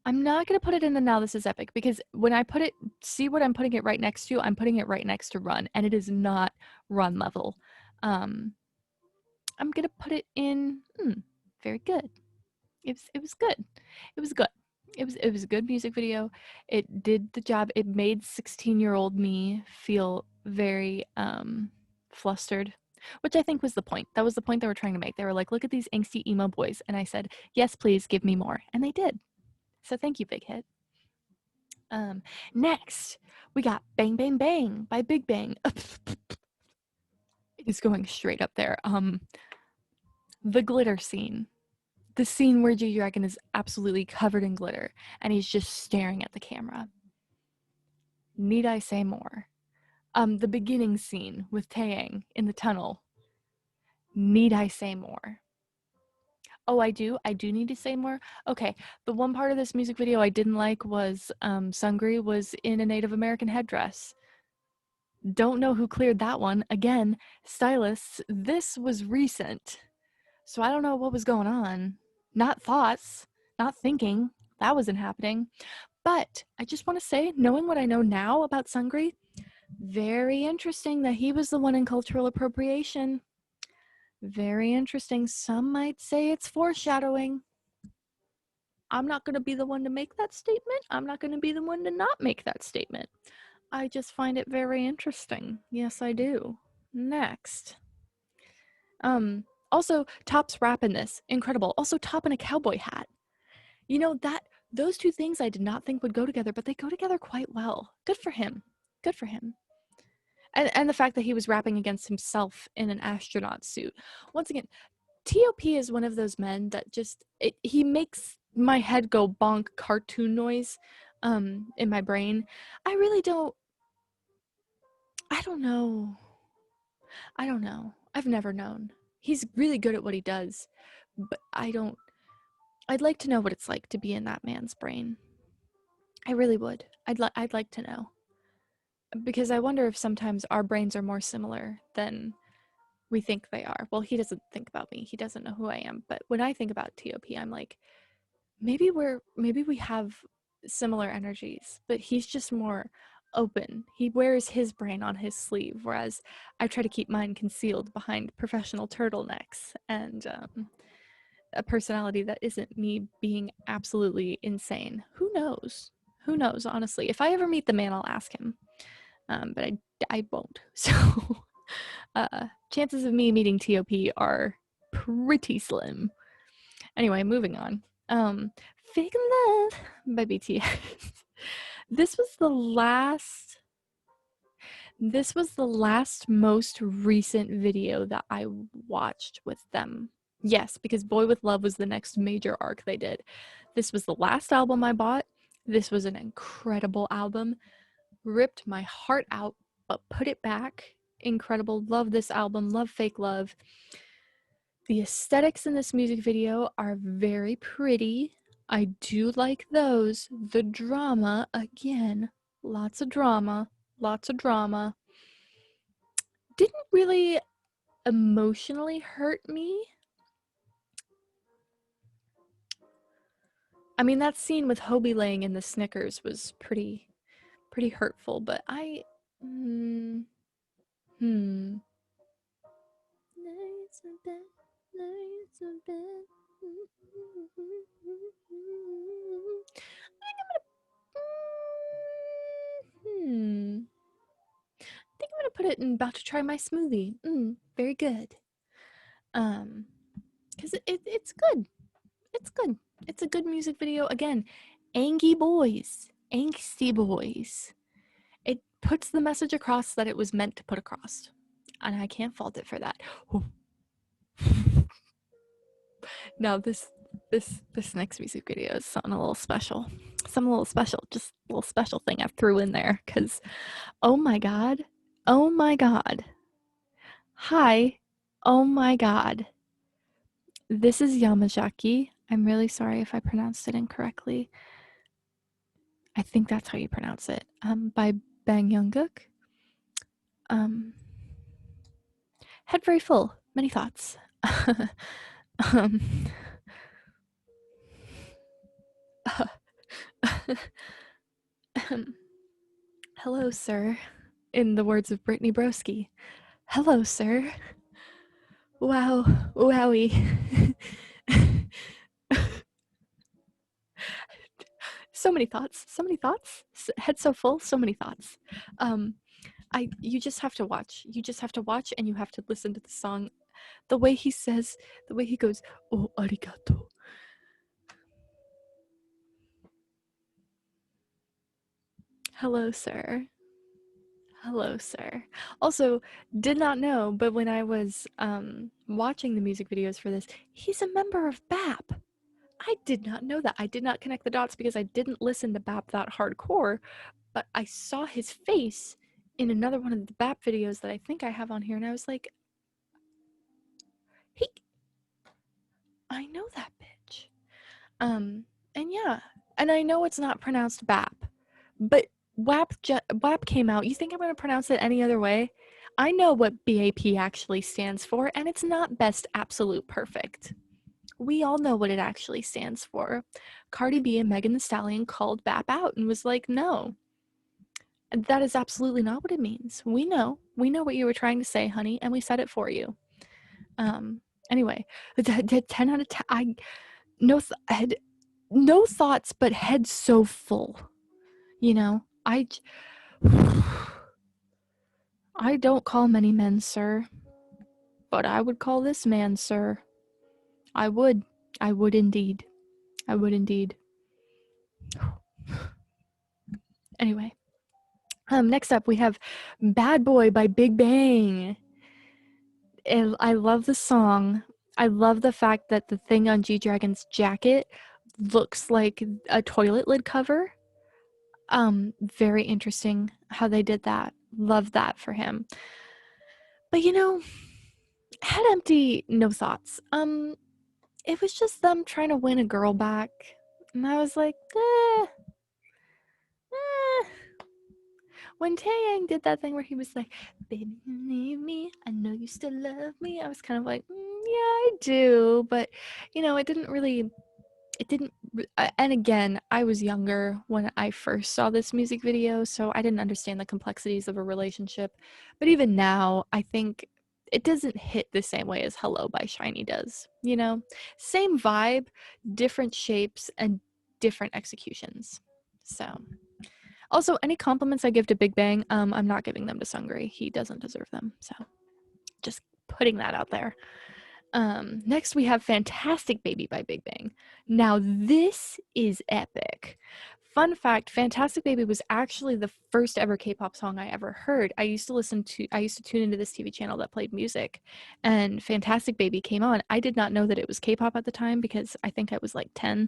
I'm not going to put it in the Now This Is Epic because when I put it, see what I'm putting it right next to? I'm putting it right next to Run, and it is not Run level. I'm going to put it in very good. It was good. It was good. It was a good music video. It did the job. It made 16-year-old me feel very flustered, which I think was the point. That was the point they were trying to make. They were like, look at these angsty emo boys. And I said, yes, please give me more. And they did. So thank you, Big Hit. Next, we got Bang Bang Bang by Big Bang. It is going straight up there. The glitter scene. The scene where G-Dragon is absolutely covered in glitter and he's just staring at the camera. Need I say more? The beginning scene with Taeyang in the tunnel. Need I say more? Oh, I do need to say more. Okay, the one part of this music video I didn't like was Sungri was in a Native American headdress. Don't know who cleared that one. Again, stylists, this was recent. So I don't know what was going on. Not thoughts, not thinking. That wasn't happening. But I just want to say, knowing what I know now about Sungri, very interesting that he was the one in cultural appropriation. Very interesting. Some might say it's foreshadowing. I'm not going to be the one to make that statement. I'm not going to be the one to not make that statement. I just find it very interesting. Yes, I do. Next. Also, Top's rap in this. Incredible. Also, Top in a cowboy hat. You know, those two things I did not think would go together, but they go together quite well. Good for him. Good for him. And the fact that he was rapping against himself in an astronaut suit. Once again, T.O.P. is one of those men that just, he makes my head go bonk cartoon noise in my brain. I don't know. I don't know. I've never known. He's really good at what he does, but I'd like to know what it's like to be in that man's brain. I really would. I'd like to know. Because I wonder if sometimes our brains are more similar than we think they are. Well, he doesn't think about me. He doesn't know who I am. But when I think about TOP, I'm like, maybe we have similar energies, but he's just more open. He wears his brain on his sleeve, whereas I try to keep mine concealed behind professional turtlenecks and a personality that isn't me being absolutely insane. Who knows? Who knows, honestly? If I ever meet the man, I'll ask him. But I won't. So chances of me meeting TOP are pretty slim. Anyway, moving on. Fake Love by BTS. This was the last most recent video that I watched with them. Yes, because Boy With Love was the next major arc they did. This was the last album I bought. This was an incredible album. Ripped my heart out, but put it back. Incredible. Love this album. Love Fake Love. The aesthetics in this music video are very pretty. I do like those. The drama, again, lots of drama. Didn't really emotionally hurt me. I mean, that scene with Hobie laying in the Snickers was pretty hurtful, but hmm. I think I'm gonna put it in About to Try My Smoothie. Very good. Because it's good. It's good. It's a good music video. Again, angsty boys. It puts the message across that it was meant to put across, and I can't fault it for that. Now this next music video is something a little special. Just a little special thing I threw in there because oh my god. Hi. Oh my god. This is Yamazaki. I'm really sorry if I pronounced it incorrectly. I think that's how you pronounce it. By Bang Youngkook. Head very full. Many thoughts. Hello, sir. In the words of Brittany Broski. Hello, sir. Wow. Wowie. So many thoughts. Head so full, so many thoughts. You just have to watch. And you have to listen to the song. The way he goes, oh, arigato. Hello, sir. Also, did not know, but when I was watching the music videos for this, he's a member of BAP. I did not know that. I did not connect the dots because I didn't listen to BAP that hardcore, but I saw his face in another one of the BAP videos that I think I have on here, and I was like, I know that bitch. And yeah, and I know it's not pronounced BAP, but WAP came out. You think I'm going to pronounce it any other way? I know what BAP actually stands for, and it's not Best Absolute Perfect. We all know what it actually stands for. Cardi B and Megan Thee Stallion called BAP out and was like, no, that is absolutely not what it means. We know what you were trying to say, honey, and we said it for you. Anyway, 10 out of 10. No thoughts, but head so full. You know, I don't call many men sir, but I would call this man sir. I would indeed. Anyway, next up we have Bad Boy by Big Bang. I love the song. I love the fact that the thing on G-Dragon's jacket looks like a toilet lid cover. Very interesting how they did that. Love that for him. But you know, Head Empty, no thoughts. It was just them trying to win a girl back. And I was like, eh. When Taeyang did that thing where he was like, baby, you need me, I know you still love me, I was kind of like, yeah, I do. But, you know, it didn't, and again, I was younger when I first saw this music video, so I didn't understand the complexities of a relationship. But even now, I think it doesn't hit the same way as Hello by Shiny does, you know? Same vibe, different shapes, and different executions. So, also, any compliments I give to Big Bang, I'm not giving them to Sungri. He doesn't deserve them. So, just putting that out there. Next, we have Fantastic Baby by Big Bang. Now, this is epic. Fun fact, Fantastic Baby was actually the first ever K-pop song I ever heard. I used to tune into this TV channel that played music, and Fantastic Baby came on. I did not know that it was K-pop at the time because I think I was like 10,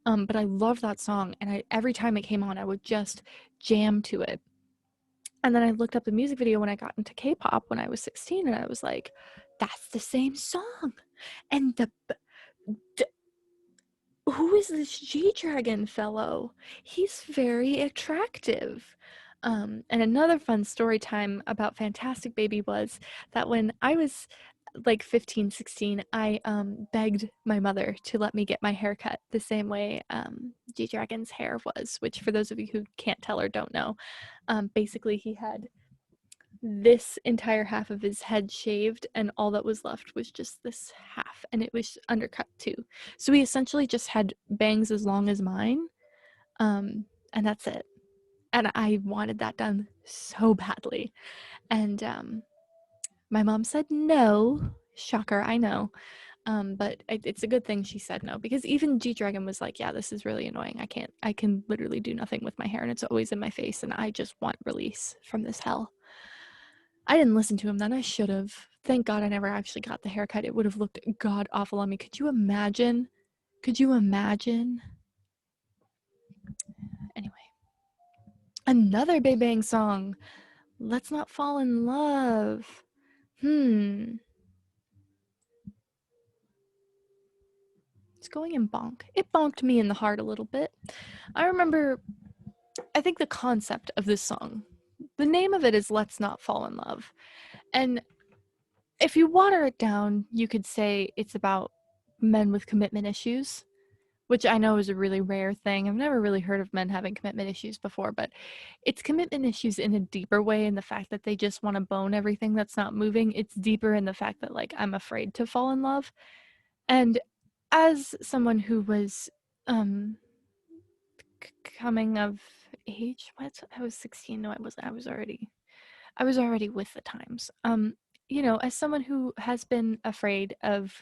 but I loved that song, and every time it came on, I would just jam to it. And then I looked up the music video when I got into K-pop when I was 16, and I was like, that's the same song. And who is this G-Dragon fellow? He's very attractive. And another fun story time about Fantastic Baby was that when I was like 15, 16, I begged my mother to let me get my hair cut the same way G-Dragon's hair was, which for those of you who can't tell or don't know, basically he had this entire half of his head shaved, and all that was left was just this half, and it was undercut too. So he essentially just had bangs as long as mine, and that's it. And I wanted that done so badly, and my mom said no. Shocker, I know. But it's a good thing she said no, because even G-Dragon was like, yeah, this is really annoying. I can literally do nothing with my hair, and it's always in my face, and I just want release from this hell. I didn't listen to him then. I should have. Thank God I never actually got the haircut. It would have looked god awful on me. Could you imagine? Could you imagine? Anyway, another Big Bang song. Let's Not Fall in Love. It's going in bonk. It bonked me in the heart a little bit. I think the concept of this song, the name of it is Let's Not Fall in Love. And if you water it down, you could say it's about men with commitment issues, which I know is a really rare thing. I've never really heard of men having commitment issues before, but it's commitment issues in a deeper way, in the fact that they just want to bone everything that's not moving. It's deeper in the fact that, like, I'm afraid to fall in love. And as someone who was coming of age, I was 16. No, I wasn't. I was already with the times. You know, as someone who has been afraid of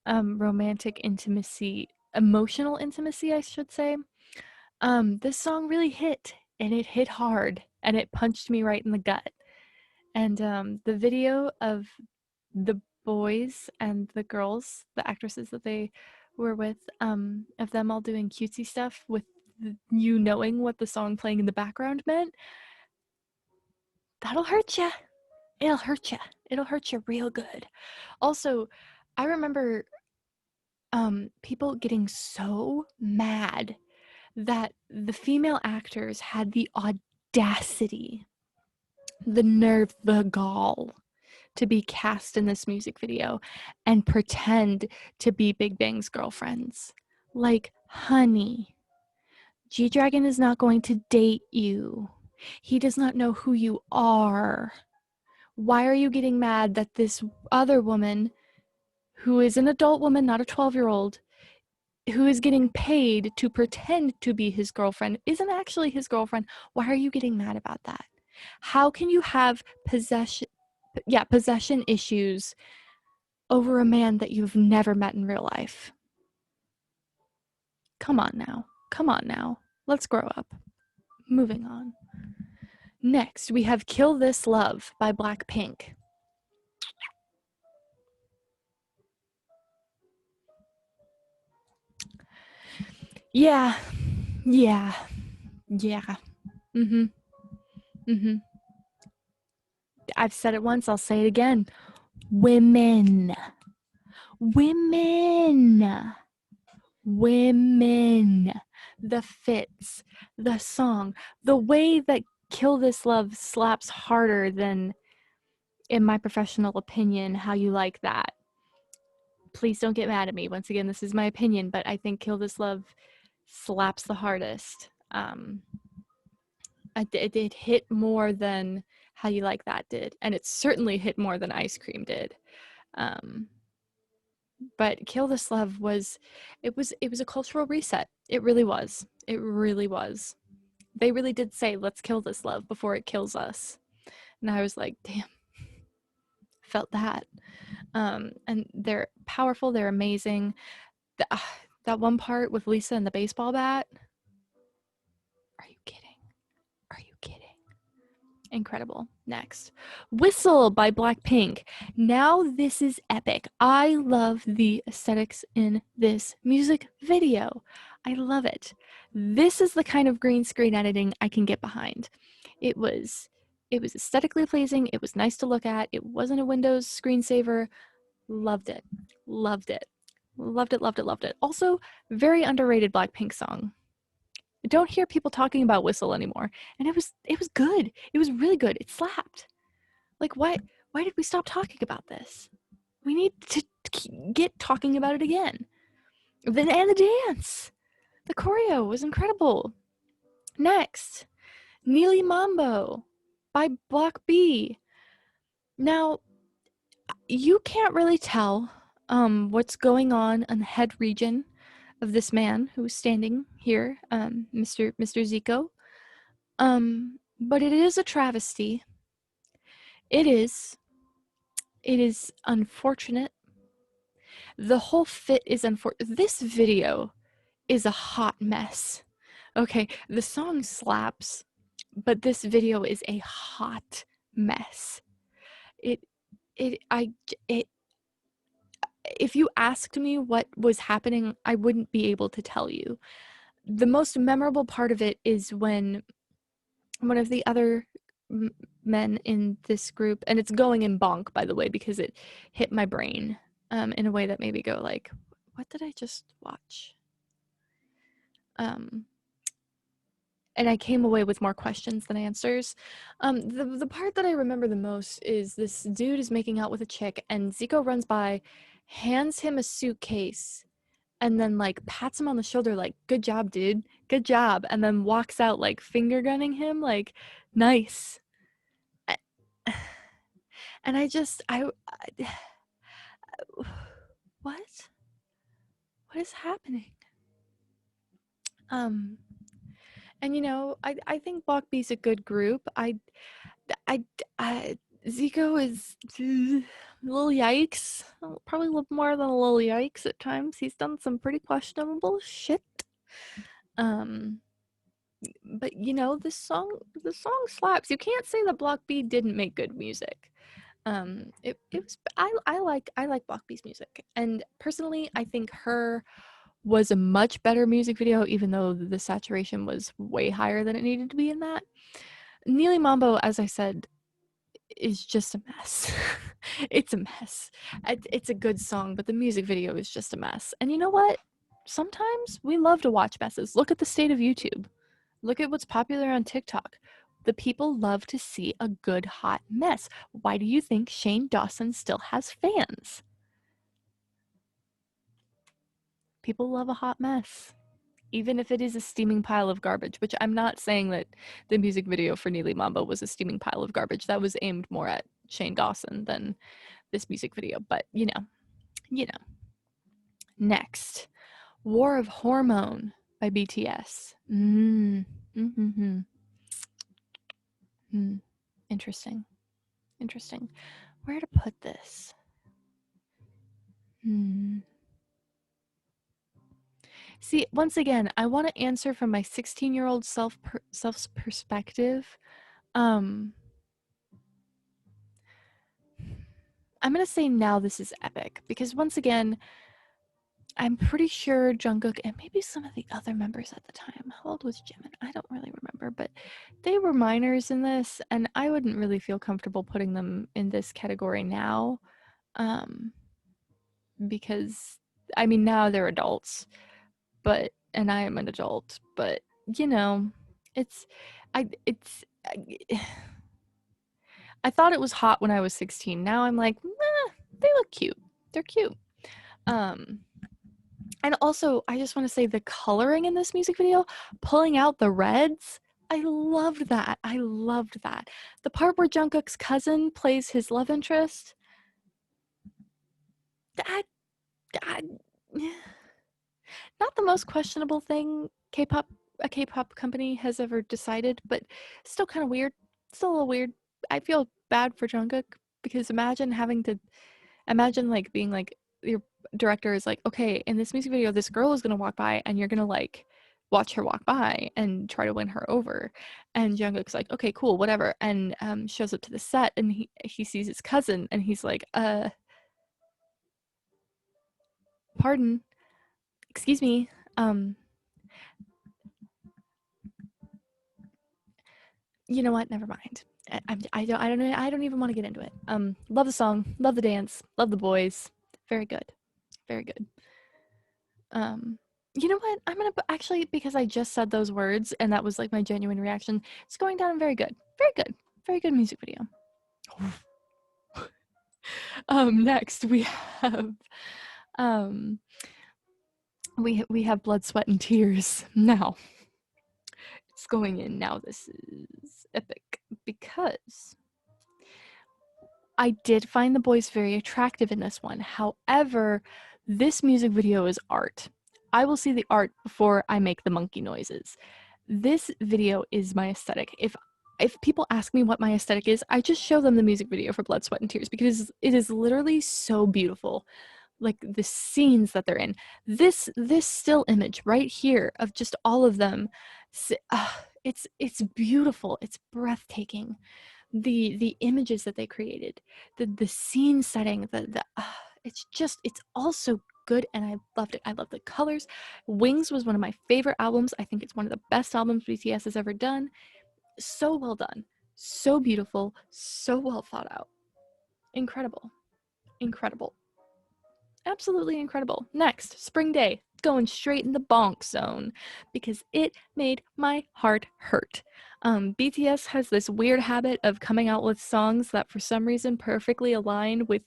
romantic intimacy, emotional intimacy, I should say, this song really hit, and it hit hard, and it punched me right in the gut. And the video of the boys and the girls, the actresses that they were with, of them all doing cutesy stuff with you knowing what the song playing in the background meant, that'll hurt you. It'll hurt you. It'll hurt you real good. Also, I remember people getting so mad that the female actors had the audacity, the nerve, the gall to be cast in this music video and pretend to be Big Bang's girlfriends. Like, honey, G-Dragon is not going to date you. He does not know who you are. Why are you getting mad that this other woman, who is an adult woman, not a 12-year-old, who is getting paid to pretend to be his girlfriend, isn't actually his girlfriend? Why are you getting mad about that? How can you have possession issues over a man that you've never met in real life? Come on now. Come on now. Let's grow up. Moving on. Next, we have Kill This Love by Blackpink. Yeah. Yeah. Yeah. Mm-hmm. Mm-hmm. I've said it once, I'll say it again. Women. The fits, the song, the way that Kill This Love slaps harder than, in my professional opinion, How You Like That. Please don't get mad at me. Once again, this is my opinion, but I think Kill This Love slaps the hardest. It hit more than How You Like That did, and it certainly hit more than Ice Cream did. But Kill This Love was a cultural reset. It really was. It really was. They really did say, let's kill this love before it kills us. And I was like, damn, felt that. And they're powerful, they're amazing. That one part with Lisa and the baseball bat. Are you kidding? Are you kidding? Incredible. Next, Whistle by Blackpink. Now this is epic. I love the aesthetics in this music video. I love it. This is the kind of green screen editing I can get behind. It was aesthetically pleasing. It was nice to look at. It wasn't a Windows screensaver. Loved it. Loved it. Loved it, loved it, loved it. Also, very underrated Blackpink song. I don't hear people talking about Whistle anymore, and it was good. It was really good. It slapped. Like, why did we stop talking about this? We need to get talking about it again. And the dance, the choreo was incredible. Next, Neely Mambo by Block B. Now, you can't really tell what's going on in the head region of this man who's standing here, Mr. Zico. But it is a travesty. It is unfortunate. The whole fit is unfortunate. This video is a hot mess. Okay, the song slaps, but this video is a hot mess. If you asked me what was happening, I wouldn't be able to tell you. The most memorable part of it is when one of the other men in this group, and it's going in bonk, by the way, because it hit my brain in a way that made me go like, what did I just watch? And I came away with more questions than answers. The part that I remember the most is this dude is making out with a chick, and Zico runs by, hands him a suitcase, and then like pats him on the shoulder like, good job, dude, good job, and then walks out like finger gunning him like, nice. And I what is happening? And you know, I think Block B's a good group. Zico is a little yikes. Probably a little more than a little yikes at times. He's done some pretty questionable shit. But you know, the song slaps. You can't say that Block B didn't make good music. It was I like Block B's music, and personally, I think Her was a much better music video, even though the saturation was way higher than it needed to be in that. Neely Mambo, as I said, is just a mess. It's a mess. It's a good song, but the music video is just a mess. And you know what? Sometimes we love to watch messes. Look at the state of YouTube. Look at what's popular on TikTok. The people love to see a good hot mess. Why do you think Shane Dawson still has fans? People love a hot mess, even if it is a steaming pile of garbage, which I'm not saying that the music video for Neely Mambo was a steaming pile of garbage. That was aimed more at Shane Dawson than this music video, but you know. Next, War of Hormone by BTS. Interesting. Where to put this? See, once again, I want to answer from my 16-year-old self's perspective. I'm going to say now this is epic, because once again, I'm pretty sure Jungkook and maybe some of the other members at the time. How old was Jimin? I don't really remember, but they were minors in this, and I wouldn't really feel comfortable putting them in this category now, because I mean now they're adults, but and I am an adult, but you know, it's I, I thought it was hot when I was 16. Now I'm like, nah, they look cute. They're cute. Um, and also, I just want to say the coloring in this music video, pulling out the reds, I loved that. I loved that. The part where Jungkook's cousin plays his love interest, that, that not the most questionable thing a K-pop company has ever decided, but still kind of weird. Still a little weird. I feel bad for Jungkook because imagine like being like your director is like, okay, in this music video this girl is gonna walk by and you're gonna like watch her walk by and try to win her over, and Jungkook's like, okay, cool, whatever, and shows up to the set and he sees his cousin and he's like, pardon, excuse me, you know what, never mind. I don't even want to get into it. Love the song, love the dance, love the boys, very good, very good. um you know what, I'm gonna actually, because I just said those words and that was like my genuine reaction, it's going down very good, very good, very good music video. Next we have um we have Blood, Sweat, and Tears. Now it's going in now. This is epic because I did find the boys very attractive in this one. However, this music video is art. I will see the art before I make the monkey noises. This video is my aesthetic. If people ask me what my aesthetic is, I just show them the music video for Blood, Sweat, and Tears because it is literally so beautiful. Like the scenes that they're in. This still image right here of just all of them, it's beautiful. It's breathtaking. The images that they created, the scene setting, it's also good, and I loved it. I love the colors. Wings was one of my favorite albums. I think it's one of the best albums BTS has ever done. So well done, so beautiful, so well thought out. Incredible, incredible, absolutely incredible. Next, Spring Day, going straight in the bonk zone because it made my heart hurt. BTS has this weird habit of coming out with songs that for some reason perfectly align with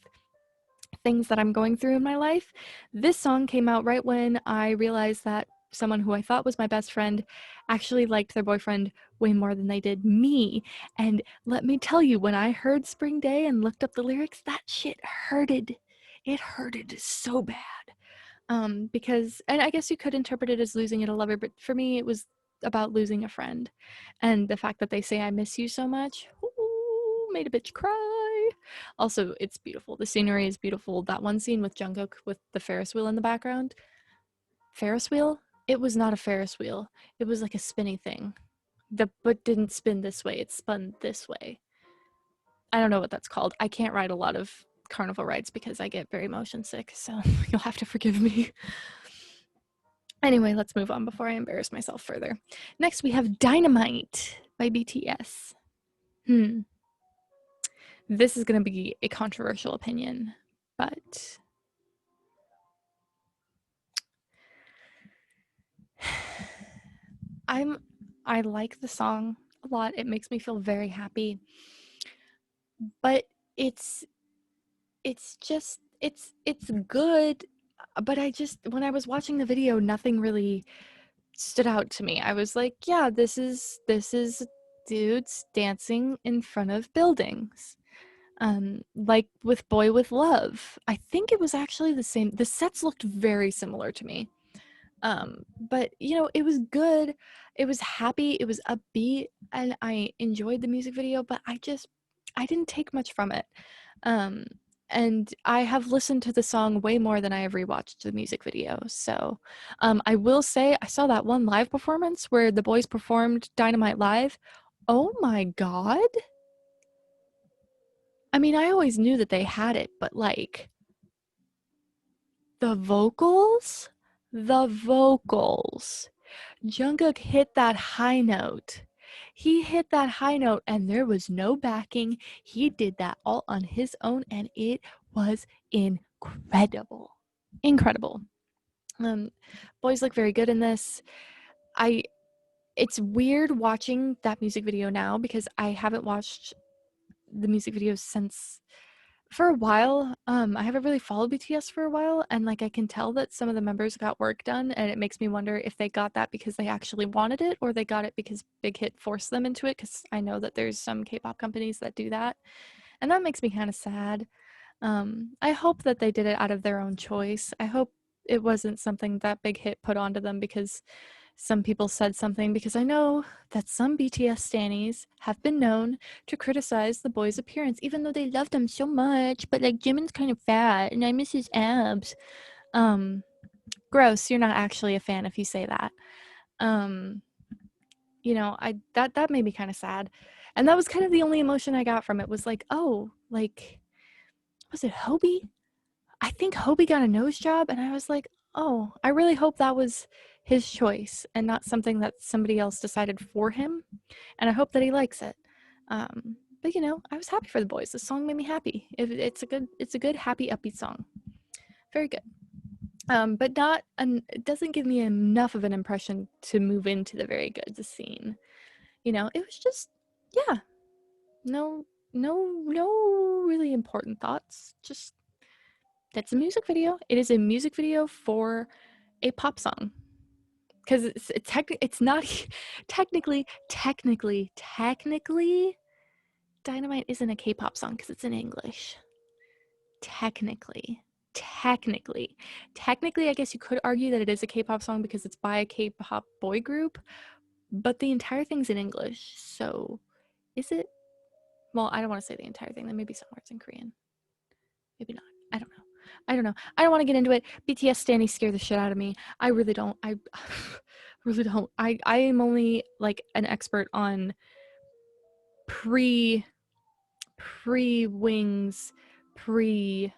things that I'm going through in my life. This song came out right when I realized that someone who I thought was my best friend actually liked their boyfriend way more than they did me. And let me tell you, when I heard Spring Day and looked up the lyrics, that shit hurted. It hurted so bad. Because, and I guess you could interpret it as losing a lover, but for me, it was about losing a friend. And the fact that they say, I miss you so much, ooh, made a bitch cry. Also, it's beautiful. The scenery is beautiful. That one scene with Jungkook with the Ferris wheel in the background. Ferris wheel? It was not a Ferris wheel. It was like a spinny thing. But didn't spin this way. It spun this way. I don't know what that's called. I can't ride a lot of carnival rides because I get very motion sick, so you'll have to forgive me. Anyway, let's move on before I embarrass myself further. Next, we have Dynamite by BTS. This is going to be a controversial opinion, but I like the song a lot. It makes me feel very happy. But it's good, but when I was watching the video, nothing really stood out to me. I was like, yeah, this is dudes dancing in front of buildings. Like with Boy With Love. I think it was actually the same. The sets looked very similar to me. But you know, it was good. It was happy. It was upbeat, and I enjoyed the music video. But I didn't take much from it. Um, and I have listened to the song way more than I have rewatched the music video. So, I will say I saw that one live performance where the boys performed Dynamite live. Oh my god! I mean, I always knew that they had it, but like, the vocals, Jungkook hit that high note. He hit that high note and there was no backing. He did that all on his own and it was incredible. Incredible. Boys look very good in this. It's weird watching that music video now because I haven't watched the music videos since for a while. I haven't really followed BTS for a while, and like I can tell that some of the members got work done, and it makes me wonder if they got that because they actually wanted it or they got it because Big Hit forced them into it, because I know that there's some K-pop companies that do that, and that makes me kind of sad. I hope that they did it out of their own choice. I hope it wasn't something that Big Hit put onto them because some people said something, because I know that some BTS stannies have been known to criticize the boys' appearance, even though they love them so much, but like Jimin's kind of fat and I miss his abs. Gross, you're not actually a fan if you say that. You know, that made me kind of sad. And that was kind of the only emotion I got from it, was like, oh, like, was it Hobie? I think Hobie got a nose job, and I was like, oh, I really hope that was his choice and not something that somebody else decided for him. And I hope that he likes it. But you know, I was happy for the boys. The song made me happy. It's a good, happy, upbeat song. Very good. But it doesn't give me enough of an impression to move into the very good scene. You know, it was just, yeah, no really important thoughts. Just, that's a music video. It is a music video for a pop song, because it's not technically Dynamite isn't a K-pop song because it's in English. Technically, I guess you could argue that it is a K-pop song because it's by a K-pop boy group, but the entire thing's in English. So is it? Well, I don't want to say the entire thing. There may be some words in Korean. Maybe not. I don't know. I don't want to get into it. BTS standees scare the shit out of me. I really don't. I really don't. I am only like an expert on pre wings, pre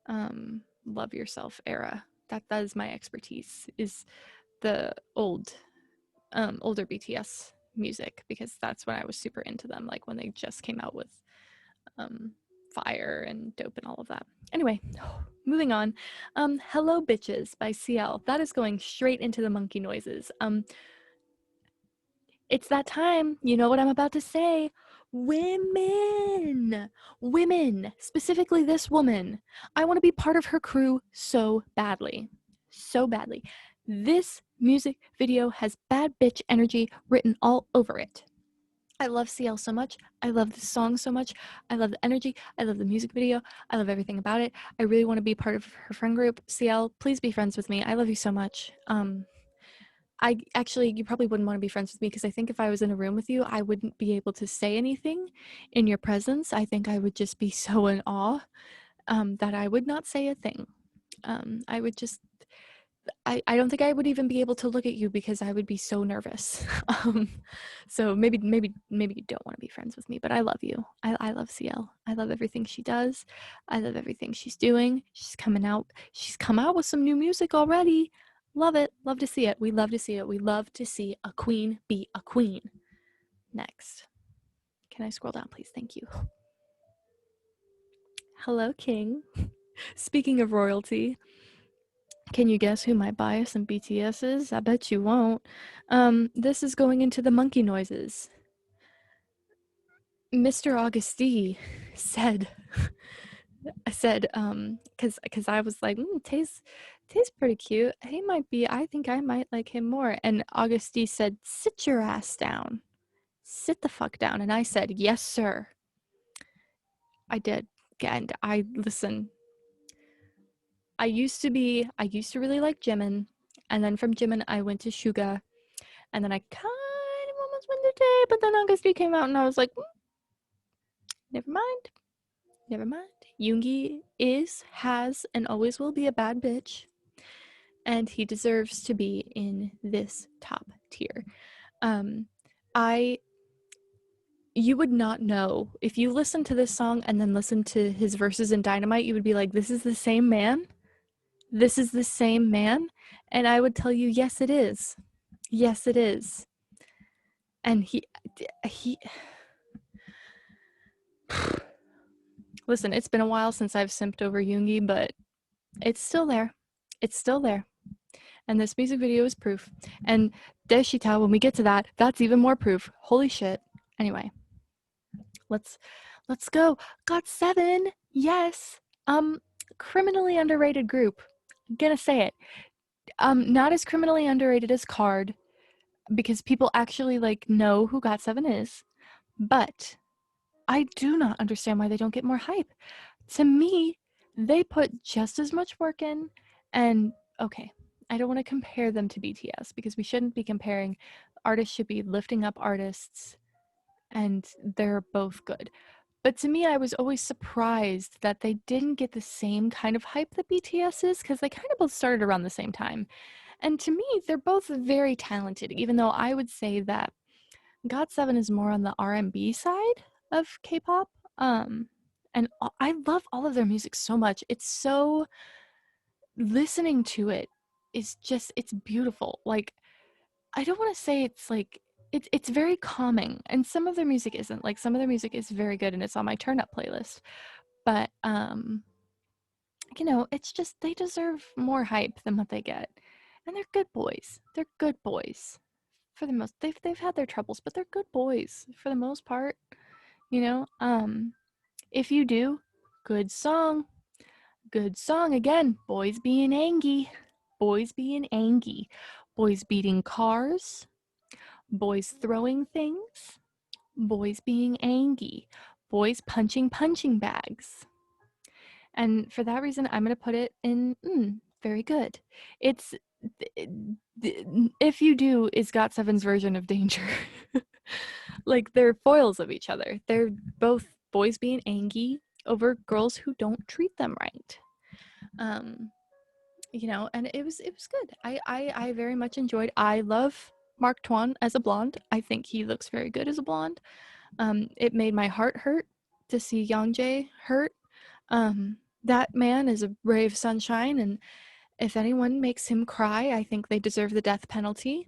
love yourself era. That is my expertise, is the older BTS music, because that's when I was super into them, like when they just came out with Fire and Dope and all of that. Anyway, moving on. Hello Bitches by CL. That is going straight into the monkey noises. It's that time. You know what I'm about to say. Women, specifically this woman. I want to be part of her crew so badly. This music video has bad bitch energy written all over it. I love CL so much. I love this song so much. I love the energy. I love the music video. I love everything about it. I really want to be part of her friend group. CL, please be friends with me. I love you so much. You probably wouldn't want to be friends with me, because I think if I was in a room with you, I wouldn't be able to say anything in your presence. I think I would just be so in awe that I would not say a thing. I would just, I don't think I would even be able to look at you because I would be so nervous. So maybe you don't want to be friends with me, but I love you. I love CL. I love everything she does. I love everything she's doing. She's come out with some new music already. Love it. Love to see it. We love to see it. We love to see a queen be a queen. Next. Can I scroll down, please? Thank you. Hello, King. Speaking of royalty, can you guess who my bias in BTS is? I bet you won't. This is going into the monkey noises. Mr. Auguste said, because I was like, Tae's pretty cute. I think I might like him more. And Auguste said, sit your ass down. Sit the fuck down. And I said, yes, sir. I did. And listen, I used to really like Jimin. And then from Jimin, I went to Suga. And then I kind of almost went to Tae, but then Auguste came out and I was like, never mind. Yoongi has, and always will be a bad bitch. And he deserves to be in this top tier. You would not know. If you listen to this song and then listen to his verses in Dynamite, you would be like, this is the same man? this is the same man? And I would tell you, yes, it is. Yes, it is. And he listen, it's been a while since I've simped over Yoongi, but it's still there. It's still there. And this music video is proof. And Deshita, when we get to that, that's even more proof. Holy shit. Anyway, let's go. GOT7, yes. Criminally underrated group. I'm gonna say it. Not as criminally underrated as Card, because people actually like know who GOT7 is, but I do not understand why they don't get more hype. To me, they put just as much work in, and okay, I don't want to compare them to BTS because we shouldn't be comparing. Artists should be lifting up artists, and they're both good. But to me, I was always surprised that they didn't get the same kind of hype that BTS is, because they kind of both started around the same time. And to me, they're both very talented, even though I would say that GOT7 is more on the R&B side of K-pop. And I love all of their music so much. It's so, listening to it is just, it's beautiful. Like, I don't want to say it's like, it's very calming, and some of their music isn't. Like, some of their music is very good and it's on my turn up playlist. But you know, it's just, they deserve more hype than what they get. And they're good boys. They're good boys. For the most, they've had their troubles, but they're good boys for the most part. You know, if you do, good song. Good song again. Boys being angry. Boys being angry. Boys beating cars. Boys throwing things. Boys being angry. Boys punching punching bags. And for that reason, I'm going to put it in very good. It's, if you do, is GOT7's version of danger. Like, they're foils of each other. They're both boys being angry over girls who don't treat them right. You know, and it was good. I very much enjoyed. I love Mark Twan as a blonde. I think he looks very good as a blonde. It made my heart hurt to see Youngjae hurt. That man is a ray of sunshine, and if anyone makes him cry, I think they deserve the death penalty.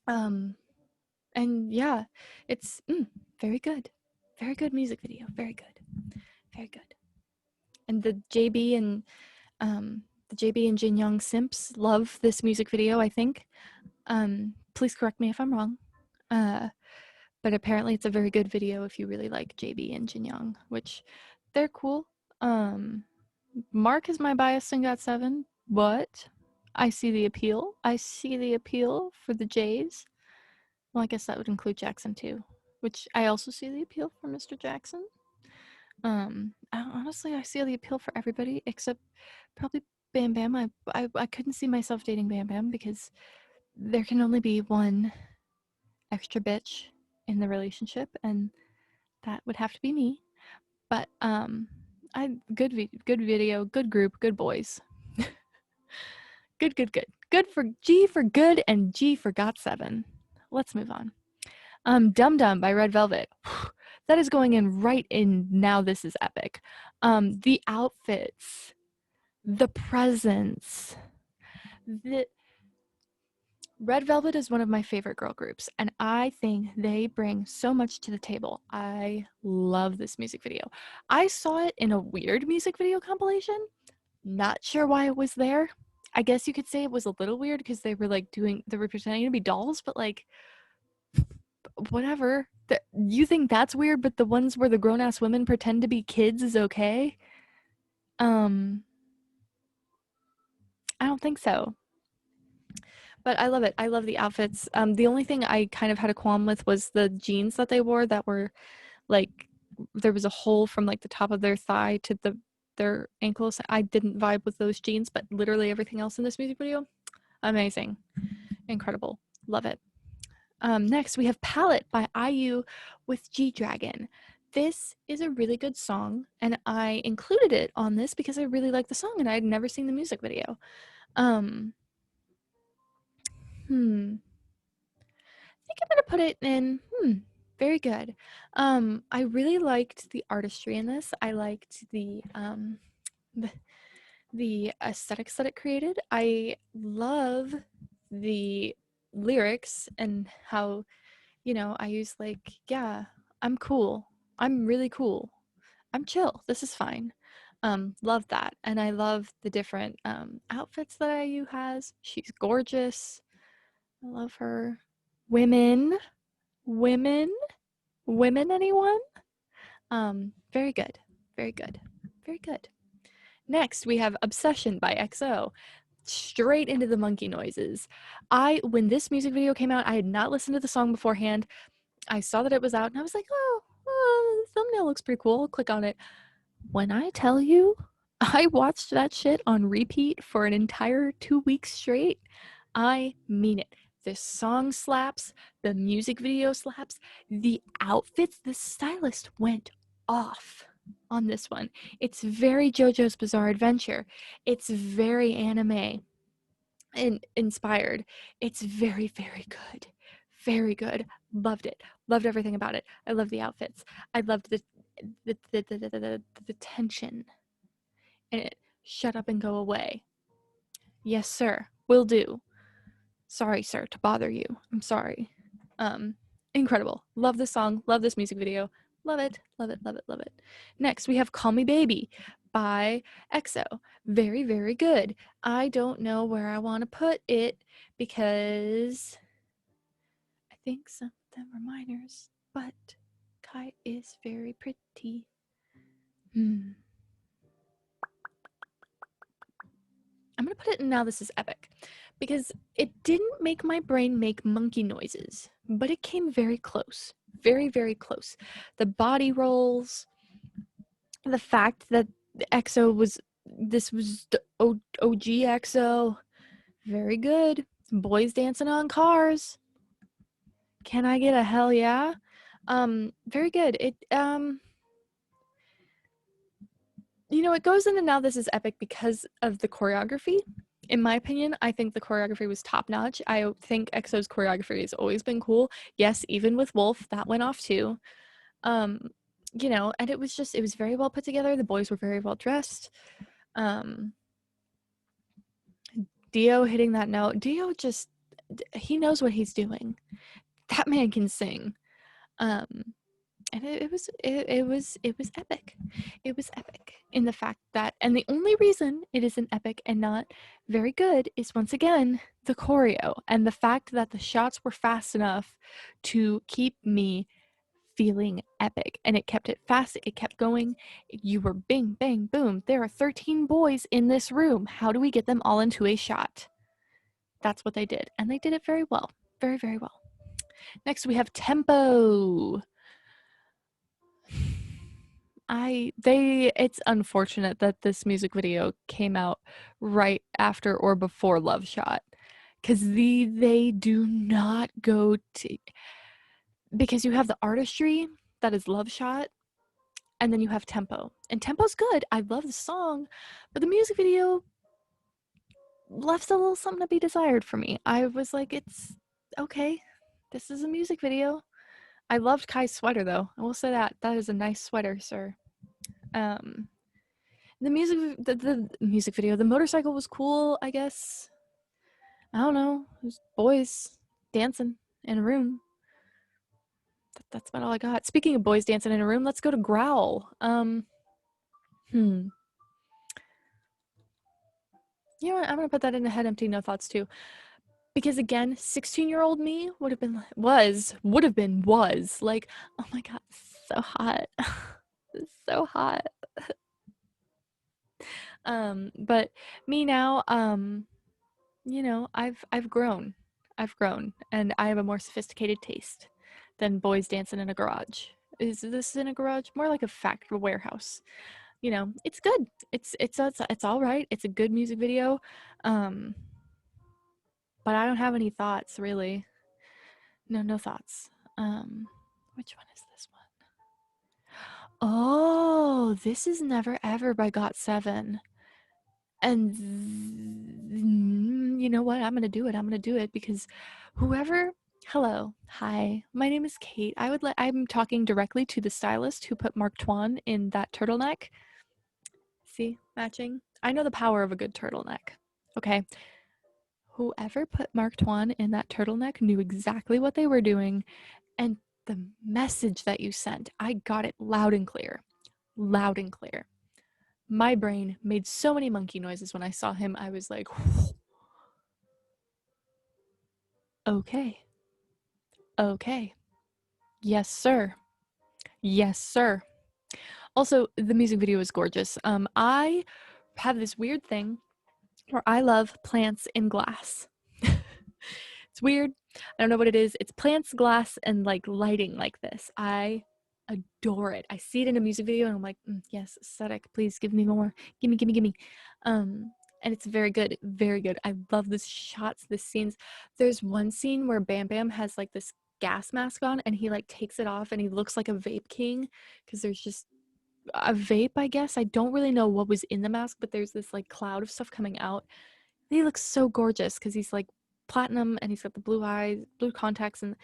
And yeah, it's very good. Very good music video. Very good. Very good. And the JB and Jin Young simps love this music video, I think. Please correct me if I'm wrong. But apparently it's a very good video if you really like JB and Jin Young, which they're cool. Mark is my bias in GOT7, but I see the appeal. I see the appeal for the Jays. Well, I guess that would include Jackson too, which I also see the appeal for Mr. Jackson. Honestly, I see the appeal for everybody except probably Bam Bam. I couldn't see myself dating Bam Bam because there can only be one extra bitch in the relationship, and that would have to be me. But good video, good group, good boys. Good. Good for G for good and G for GOT7. Let's move on. Dum Dum by Red Velvet. That is going in right in now. This is epic. The outfits, the presence, the Red Velvet is one of my favorite girl groups, and I think they bring so much to the table. I love this music video. I saw it in a weird music video compilation. Not sure why it was there. I guess you could say it was a little weird because they were pretending to be dolls, but like, whatever. You think that's weird, but the ones where the grown-ass women pretend to be kids is okay? I don't think so. But I love it. I love the outfits. The only thing I kind of had a qualm with was the jeans that they wore that were like, there was a hole from like the top of their thigh to their ankles. I didn't vibe with those jeans, but literally everything else in this music video, amazing. Incredible. Love it. Next, we have Palette by IU with G-Dragon. This is a really good song, and I included it on this because I really like the song and I had never seen the music video. I think I'm gonna put it in very good. I really liked the artistry in this. I liked the the aesthetics that it created. I love the lyrics and how, I use like, yeah, I'm cool. I'm really cool. I'm chill. This is fine. Love that. And I love the different outfits that IU has. She's gorgeous. I love her. Women, women, women, anyone? Very good. Very good. Very good. Next, we have Obsession by EXO. Straight into the monkey noises. When this music video came out, I had not listened to the song beforehand. I saw that it was out and I was like, oh, the thumbnail looks pretty cool. I'll click on it. When I tell you, I watched that shit on repeat for an entire 2 weeks straight. I mean it. This song slaps, the music video slaps, the outfits, the stylist went off on this one. It's very JoJo's Bizarre Adventure. It's very anime and inspired. It's very, very good. Very good. Loved it. Loved everything about it. I love the outfits. I loved the tension in it. Shut up and go away. Yes, sir. Will do. Sorry, sir, to bother you. I'm sorry. Incredible. Love this song. Love this music video. Love it. Love it. Love it. Love it. Next, we have Call Me Baby by EXO. Very, very good. I don't know where I want to put it because I think some of them are minors, but Kai is very pretty. I'm gonna put it in Now This Is Epic because it didn't make my brain make monkey noises, but it came very close. Very, very close. The body rolls, the fact that this was the OG EXO, very good. Boys dancing on cars. Can I get a hell yeah? Very good. It goes into Now This Is Epic because of the choreography. In my opinion, I think the choreography was top notch. I think EXO's choreography has always been cool. Yes, even with Wolf, that went off too. And it was very well put together. The boys were very well dressed. Dio hitting that note. Dio he knows what he's doing. That man can sing. And it was epic. It was epic in the fact that, and the only reason it isn't epic and not very good is once again the choreo and the fact that the shots were fast enough to keep me feeling epic, and it kept it fast. It kept going. You were bing bang boom. There are 13 boys in this room. How do we get them all into a shot? That's what they did, and they did it very well. Very, very well. Next we have Tempo. It's unfortunate that this music video came out right after or before Love Shot, because they do not go to, because you have the artistry that is Love Shot, and then you have Tempo, and Tempo's good. I love the song, but the music video left a little something to be desired for me. I was like, it's okay, this is a music video. I loved Kai's sweater though. I will say that is a nice sweater, sir. The music video, the motorcycle was cool, I guess. I don't know. It was boys dancing in a room. That's about all I got. Speaking of boys dancing in a room, let's go to Growl. You know what? I'm gonna put that in the head empty, no thoughts too. Because again, 16-year-old me would have been like, oh my god, so hot. So hot. But me now, I've grown. I've grown, and I have a more sophisticated taste than boys dancing in a garage. Is this in a garage? More like a factory warehouse. It's good. It's all right. It's a good music video. But I don't have any thoughts really. No thoughts. Which one is this one? Oh, this is Never Ever by GOT7. And you know what? I'm gonna do it because hello, hi, my name is Kate. I'm talking directly to the stylist who put Mark Twain in that turtleneck. See, matching. I know the power of a good turtleneck. Okay. Whoever put Mark Twain in that turtleneck knew exactly what they were doing, and the message that you sent, I got it loud and clear. Loud and clear. My brain made so many monkey noises when I saw him. I was like, okay. Okay. Yes, sir. Yes, sir. Also, the music video is gorgeous. I have this weird thing where I love plants in glass. It's weird. I don't know what it is. It's plants, glass, and like lighting like this. I adore it. I see it in a music video and I'm like, yes, aesthetic. Please give me more. Gimme, gimme, gimme. And it's very good. Very good. I love the shots, the scenes. There's one scene where Bam Bam has like this gas mask on and he like takes it off and he looks like a vape king because there's just a vape, I guess. I don't really know what was in the mask, but there's this like cloud of stuff coming out. He looks so gorgeous because he's like platinum and he's got the blue eyes, blue contacts, and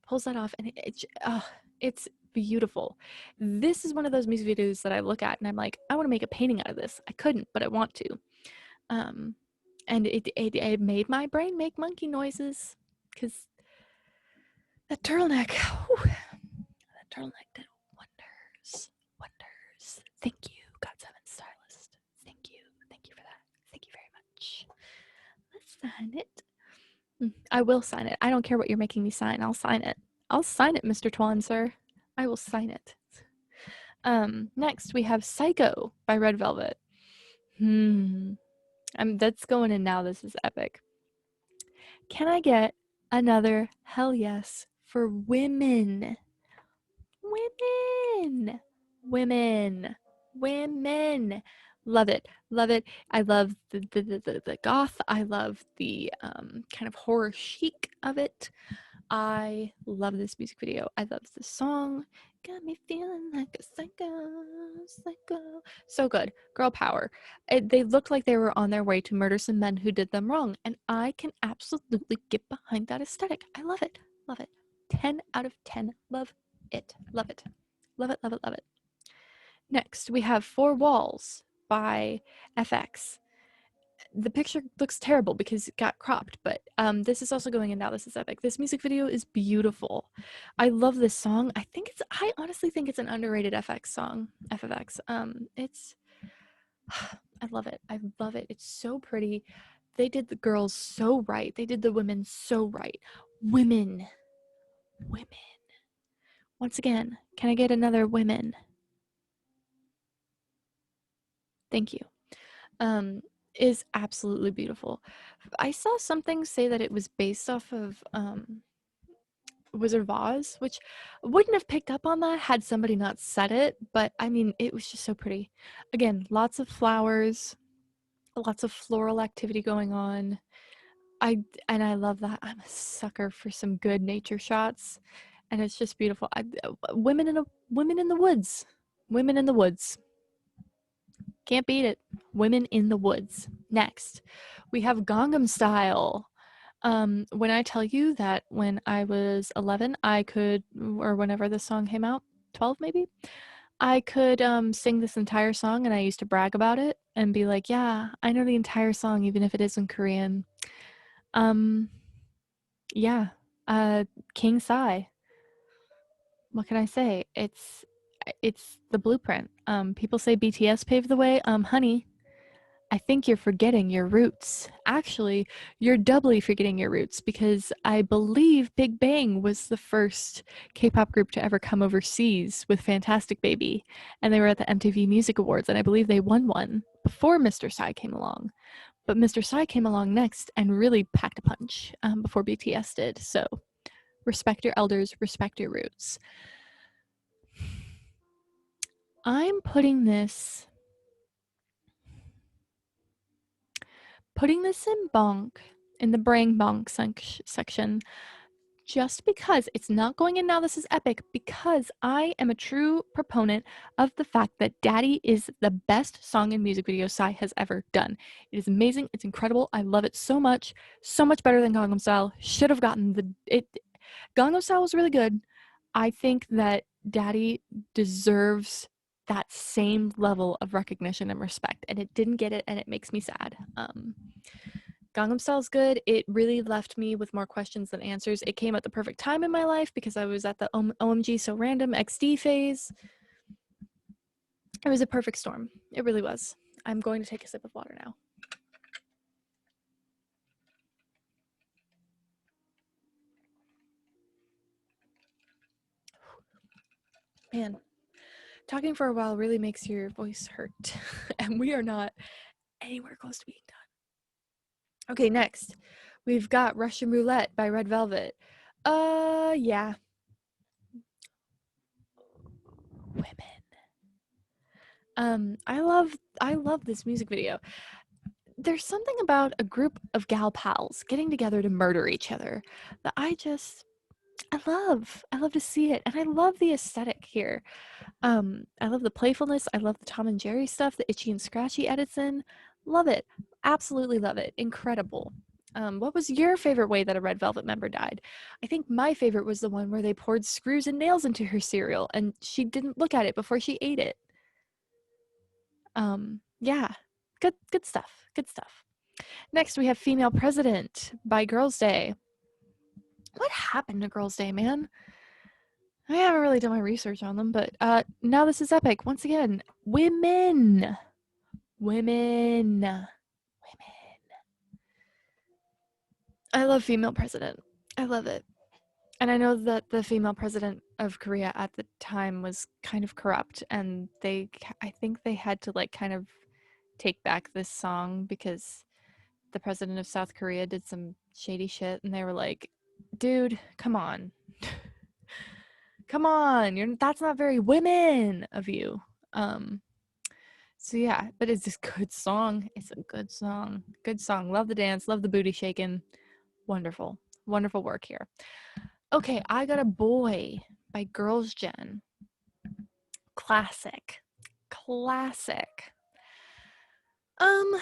pulls that off, and it's beautiful. This is one of those music videos that I look at and I'm like, I want to make a painting out of this. I couldn't, but I want to. And it made my brain make monkey noises because that turtleneck, that turtleneck did wonders, wonders. Thank you, God7 stylist. Thank you for that. Thank you very much. Let's sign it. I will sign it. I don't care what you're making me sign. I'll sign it. I'll sign it, Mr. Twan, sir. I will sign it. Next we have Psycho by Red Velvet. That's going in now. This is epic. Can I get another hell yes for women? Women. Love it. I love the goth. I love the kind of horror chic of it. I love this music video. I love the song. Got me feeling like a psycho. So good. Girl power. They looked like they were on their way to murder some men who did them wrong, and I can absolutely get behind that aesthetic. I love it. 10 out of 10. Love it. Love it. Next, we have Four Walls by FX. The picture looks terrible because it got cropped, but this is also going in now. This is epic. This music video is beautiful. I love this song. I honestly think it's an underrated FX song. FFX. I love it. It's so pretty. They did the girls so right. They did the women so right. Women. Once again, can I get another women? Thank you. Is absolutely beautiful. I saw something say that it was based off of Wizard of Oz, which wouldn't have picked up on that had somebody not said it, but I mean, it was just so pretty. Again, lots of flowers, lots of floral activity going on. I love that. I'm a sucker for some good nature shots, and it's just beautiful. Women in the woods. Women in the woods. Can't beat it. Women in the woods. Next, we have Gangnam Style. When I tell you that when I was 11, I could, or whenever this song came out, 12 maybe, I could sing this entire song, and I used to brag about it and be like, yeah, I know the entire song even if it isn't Korean. Yeah, King Psy. What can I say? It's the blueprint. People say BTS paved the way. Honey, I think you're forgetting your roots. Actually, you're doubly forgetting your roots because I believe Big Bang was the first K-pop group to ever come overseas with Fantastic Baby, and they were at the MTV Music Awards, and I believe they won one before Mr. Psy came along. But Mr. Psy came along next and really packed a punch before BTS did. So respect your elders, respect your roots. I'm putting this in Bonk, in the Brang Bonk section, just because it's not going in now. This is epic because I am a true proponent of the fact that Daddy is the best song and music video Psy has ever done. It is amazing. It's incredible. I love it so much better than Gangnam Style. Should have gotten Gangnam Style was really good. I think that Daddy deserves that same level of recognition and respect, and it didn't get it, and it makes me sad. Gangnam Style's good. It really left me with more questions than answers. It came at the perfect time in my life because I was at the OMG So Random XD phase. It was a perfect storm. It really was. I'm going to take a sip of water now. Man, talking for a while really makes your voice hurt, and we are not anywhere close to being done. Okay, next, we've got Russian Roulette by Red Velvet. Yeah. Women. I love this music video. There's something about a group of gal pals getting together to murder each other that I love. I love to see it, and I love the aesthetic here. I love the playfulness. I love the Tom and Jerry stuff, the itchy and scratchy edits in. Love it. Absolutely love it. Incredible. What was your favorite way that a Red Velvet member died? I think my favorite was the one where they poured screws and nails into her cereal and she didn't look at it before she ate it. Yeah. Good stuff. Good stuff. Next, we have Female President by Girls' Day. What happened to Girls' Day, man? I haven't really done my research on them, but now this is epic. Once again, women. Women. Women. I love Female President. I love it. And I know that the female president of Korea at the time was kind of corrupt, and I think they had to like kind of take back this song because the president of South Korea did some shady shit, and they were like, dude, come on. Come on, that's not very women of you. So yeah, but it's this good song. It's a good song. Good song. Love the dance, love the booty shaking. Wonderful. Wonderful work here. Okay, I Got a Boy by Girls Gen. Classic. Classic. Hmm.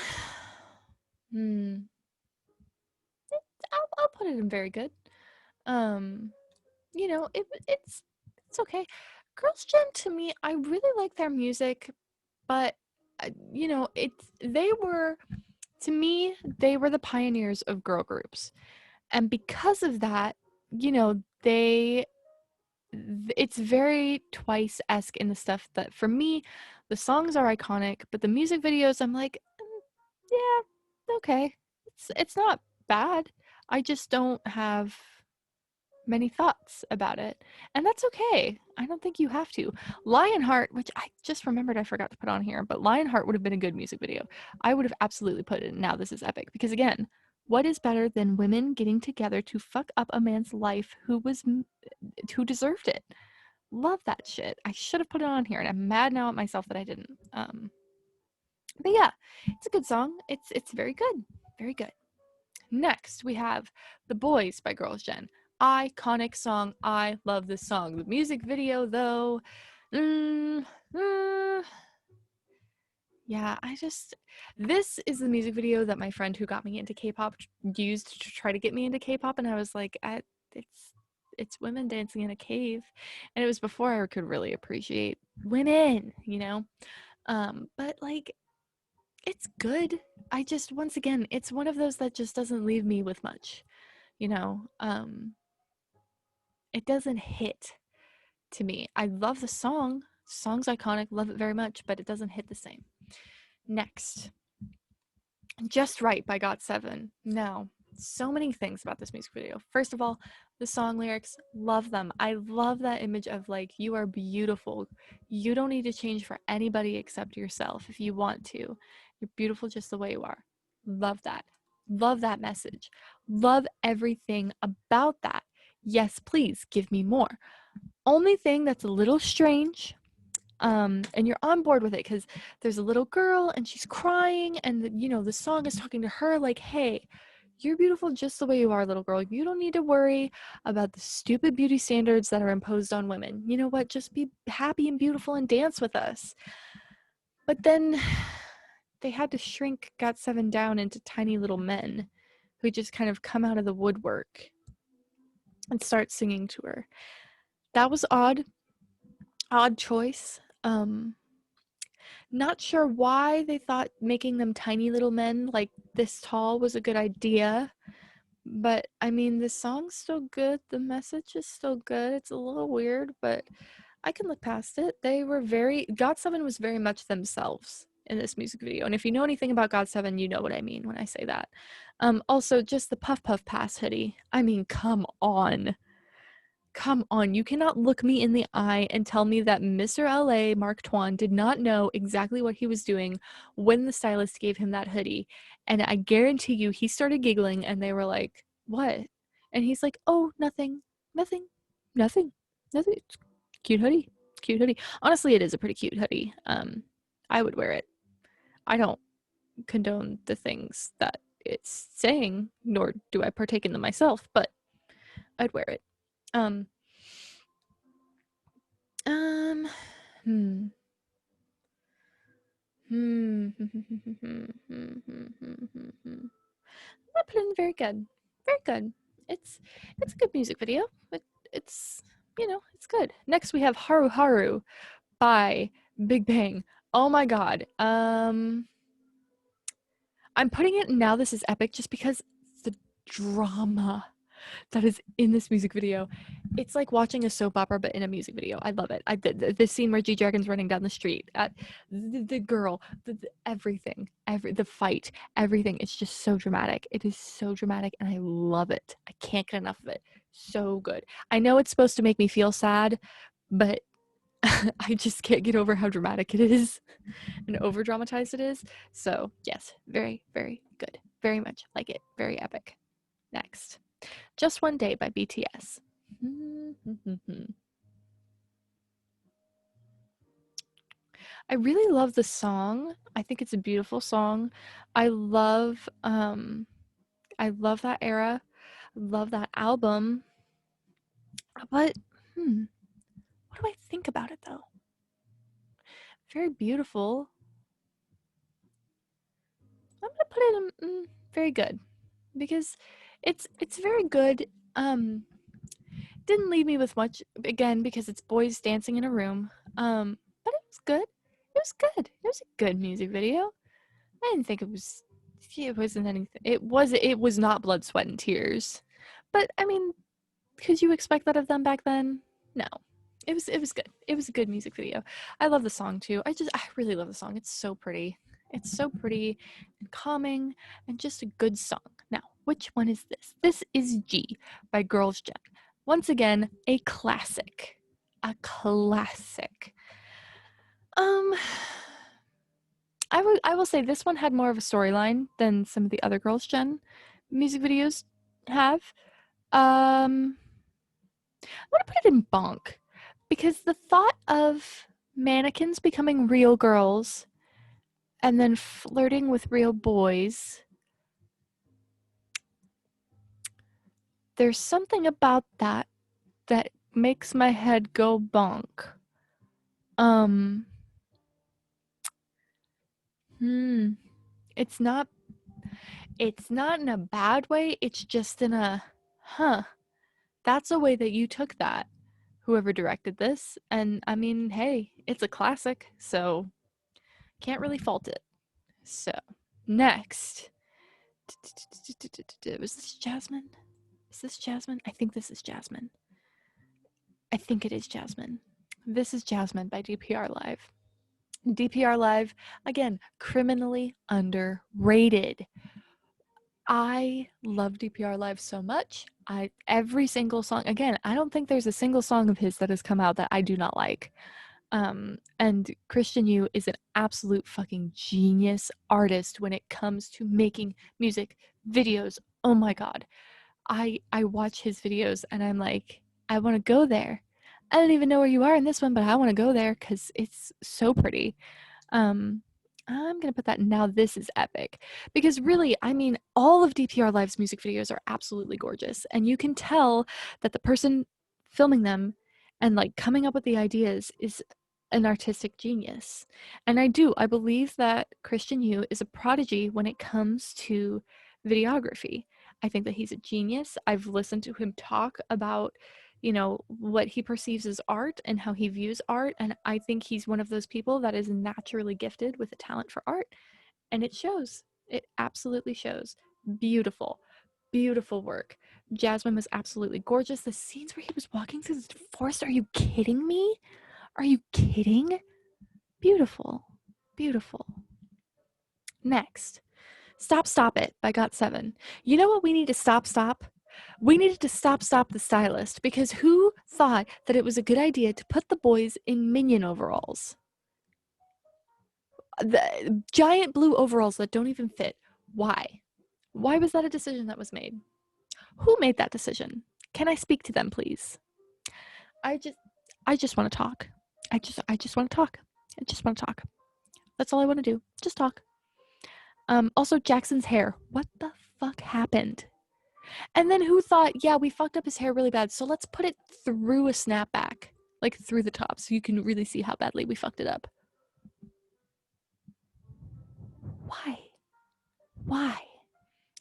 I'll put it in very good. You know, it's okay. Girls Gen to me, I really like their music, but you know, they were to me, they were the pioneers of girl groups. And because of that, you know, it's very Twice-esque in the stuff that for me, the songs are iconic, but the music videos, I'm like, yeah, okay. It's not bad. I just don't have many thoughts about it. And that's okay. I don't think you have to. Lionheart, which I just remembered I forgot to put on here, but Lionheart would have been a good music video. I would have absolutely put it in Now This Is Epic. Because again, what is better than women getting together to fuck up a man's life who deserved it? Love that shit. I should have put it on here, and I'm mad now at myself that I didn't. But yeah, it's a good song. It's very good. Very good. Next, we have The Boys by Girls Gen. Iconic song. I love this song. The music video, though, yeah, this is the music video that my friend who got me into K-pop used to try to get me into K-pop, and I was like, it's women dancing in a cave, and it was before I could really appreciate women, you know. But like, it's good. Once again, it's one of those that just doesn't leave me with much, you know. It doesn't hit to me. I love the song. Song's iconic, love it very much, but it doesn't hit the same. Next, Just Right by GOT7. Now, so many things about this music video. First of all, the song lyrics, love them. I love that image of like, you are beautiful. You don't need to change for anybody except yourself if you want to. You're beautiful just the way you are. Love that. Love that message. Love everything about that. Yes, please give me more. Only thing that's a little strange, and you're on board with it because there's a little girl and she's crying, and you know the song is talking to her like, hey, you're beautiful just the way you are, little girl. You don't need to worry about the stupid beauty standards that are imposed on women. You know what, just be happy and beautiful and dance with us. But then they had to shrink GOT7 down into tiny little men who just kind of come out of the woodwork and start singing to her. That was odd choice. Not sure why they thought making them tiny little men like this tall was a good idea. But I mean, the song's still good. The message is still good. It's a little weird, but I can look past it. GOT7 was very much themselves in this music video. And if you know anything about GOT7, you know what I mean when I say that. Also, just the Puff Puff Pass hoodie. I mean, come on. Come on, you cannot look me in the eye and tell me that Mr. LA, Mark Twain, did not know exactly what he was doing when the stylist gave him that hoodie. And I guarantee you, he started giggling and they were like, what? And he's like, oh, nothing, nothing, nothing, nothing. It's cute hoodie. Cute hoodie. Honestly, it is a pretty cute hoodie. I would wear it. I don't condone the things that it's saying, nor do I partake in them myself, but I'd wear it. Um, um, hmm. Hmm. I put in very good. Very good. It's a good music video. It's it's good. Next we have Haru Haru by Big Bang. Oh my god. I'm putting it now this is epic just because the drama that is in this music video. It's like watching a soap opera but in a music video. I love it. This scene where G-Dragon's running down the street, the girl, everything, the fight, everything. It's just so dramatic. It is so dramatic and I love it. I can't get enough of it. So good. I know it's supposed to make me feel sad, but I just can't get over how dramatic it is and over dramatized it is. So yes, very, very good. Very much like it. Very epic. Next. Just One Day by BTS. I really love the song. I think it's a beautiful song. I love that era. I love that album. But what do I think about it though? Very beautiful. I'm gonna put it in very good because it's very good. Didn't leave me with much again because it's boys dancing in a room. But it was good. It was good. It was a good music video. I didn't think it wasn't anything. It was not blood, sweat, and tears. But I mean, could you expect that of them back then? No. It was good. It was a good music video. I love the song too. I really love the song. It's so pretty. It's so pretty and calming and just a good song. Now, which one is this? This is G by Girls' Gen. Once again, a classic. A classic. I will say this one had more of a storyline than some of the other Girls' Gen music videos have. I'm gonna put it in Bonk because the thought of mannequins becoming real girls and then flirting with real boys, there's something about that makes my head go bonk. It's not in a bad way, it's just in a that's a way that you took that, whoever directed this. And I mean, hey, it's a classic, so can't really fault it. So next, was this Jasmine? Is this Jasmine? I think this is Jasmine. I think it is Jasmine. This is Jasmine by DPR Live. DPR Live, again, criminally underrated. I love DPR Live so much. Every single song, again, I don't think there's a single song of his that has come out that I do not like. And Christian Yu is an absolute fucking genius artist when it comes to making music videos. Oh my god. I watch his videos and I'm like, I want to go there. I don't even know where you are in this one, but I want to go there because it's so pretty. I'm gonna put that now. This is epic because really, I mean, all of DPR Live's music videos are absolutely gorgeous, and you can tell that the person filming them and like coming up with the ideas is an artistic genius. And I believe that Christian Yu is a prodigy when it comes to videography. I think that he's a genius. I've listened to him talk about you know, what he perceives as art and how he views art. And I think he's one of those people that is naturally gifted with a talent for art. And it shows. It absolutely shows. Beautiful, beautiful work. Jasmine was absolutely gorgeous. The scenes where he was walking through the forest, are you kidding me? Are you kidding? Beautiful, beautiful. Next, Stop Stop It by Got7. You know what we need to stop? We needed to stop the stylist, because who thought that it was a good idea to put the boys in minion overalls? The giant blue overalls that don't even fit. Why? Why was that a decision that was made? Who made that decision? Can I speak to them, please? I just want to talk. I just want to talk. I just want to talk. That's all I want to do. Just talk. Also, Jackson's hair. What the fuck happened? And then who thought, yeah, we fucked up his hair really bad, so let's put it through a snapback, like through the top, so you can really see how badly we fucked it up. Why? Why?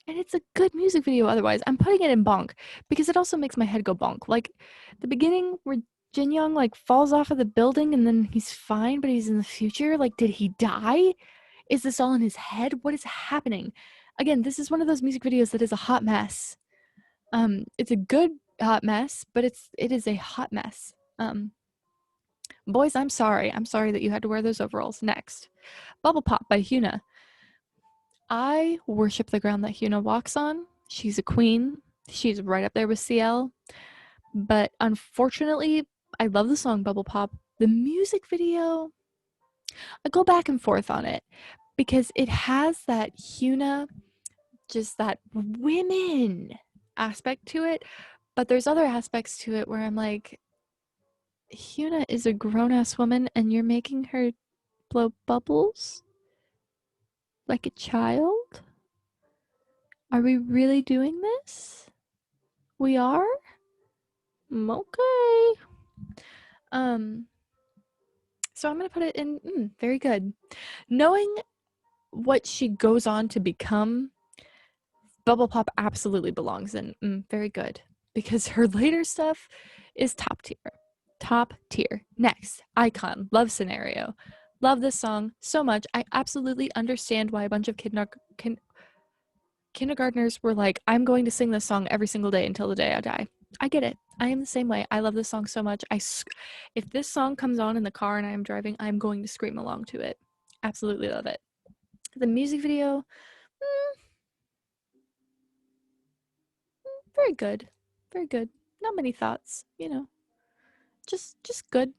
And it's a good music video otherwise. I'm putting it in bonk because it also makes my head go bonk. Like the beginning where Jin Young like falls off of the building and then he's fine, but he's in the future. Like, did he die? Is this all in his head? What is happening? Again, this is one of those music videos that is a hot mess. It's a good hot mess, but it is a hot mess. Boys, I'm sorry. I'm sorry that you had to wear those overalls. Next, Bubble Pop by Hyuna. I worship the ground that Hyuna walks on. She's a queen. She's right up there with CL. But unfortunately, I love the song Bubble Pop. The music video, I go back and forth on it because it has that Hyuna, just that women aspect to it. But there's other aspects to it where I'm like, Hyuna is a grown-ass woman and you're making her blow bubbles like a child? Are we really doing this? We are? Okay. So I'm gonna put it in very good. Knowing what she goes on to become, Bubble Pop absolutely belongs in very good, because her later stuff is top tier. Top tier. Next, Icon. Love Scenario. Love this song so much. I absolutely understand why a bunch of kindergartners were like, I'm going to sing this song every single day until the day I die. I get it. I am the same way. I love this song so much. If this song comes on in the car and I am driving, I'm going to scream along to it. Absolutely love it. The music video, very good. Very good. Not many thoughts, you know. Just good.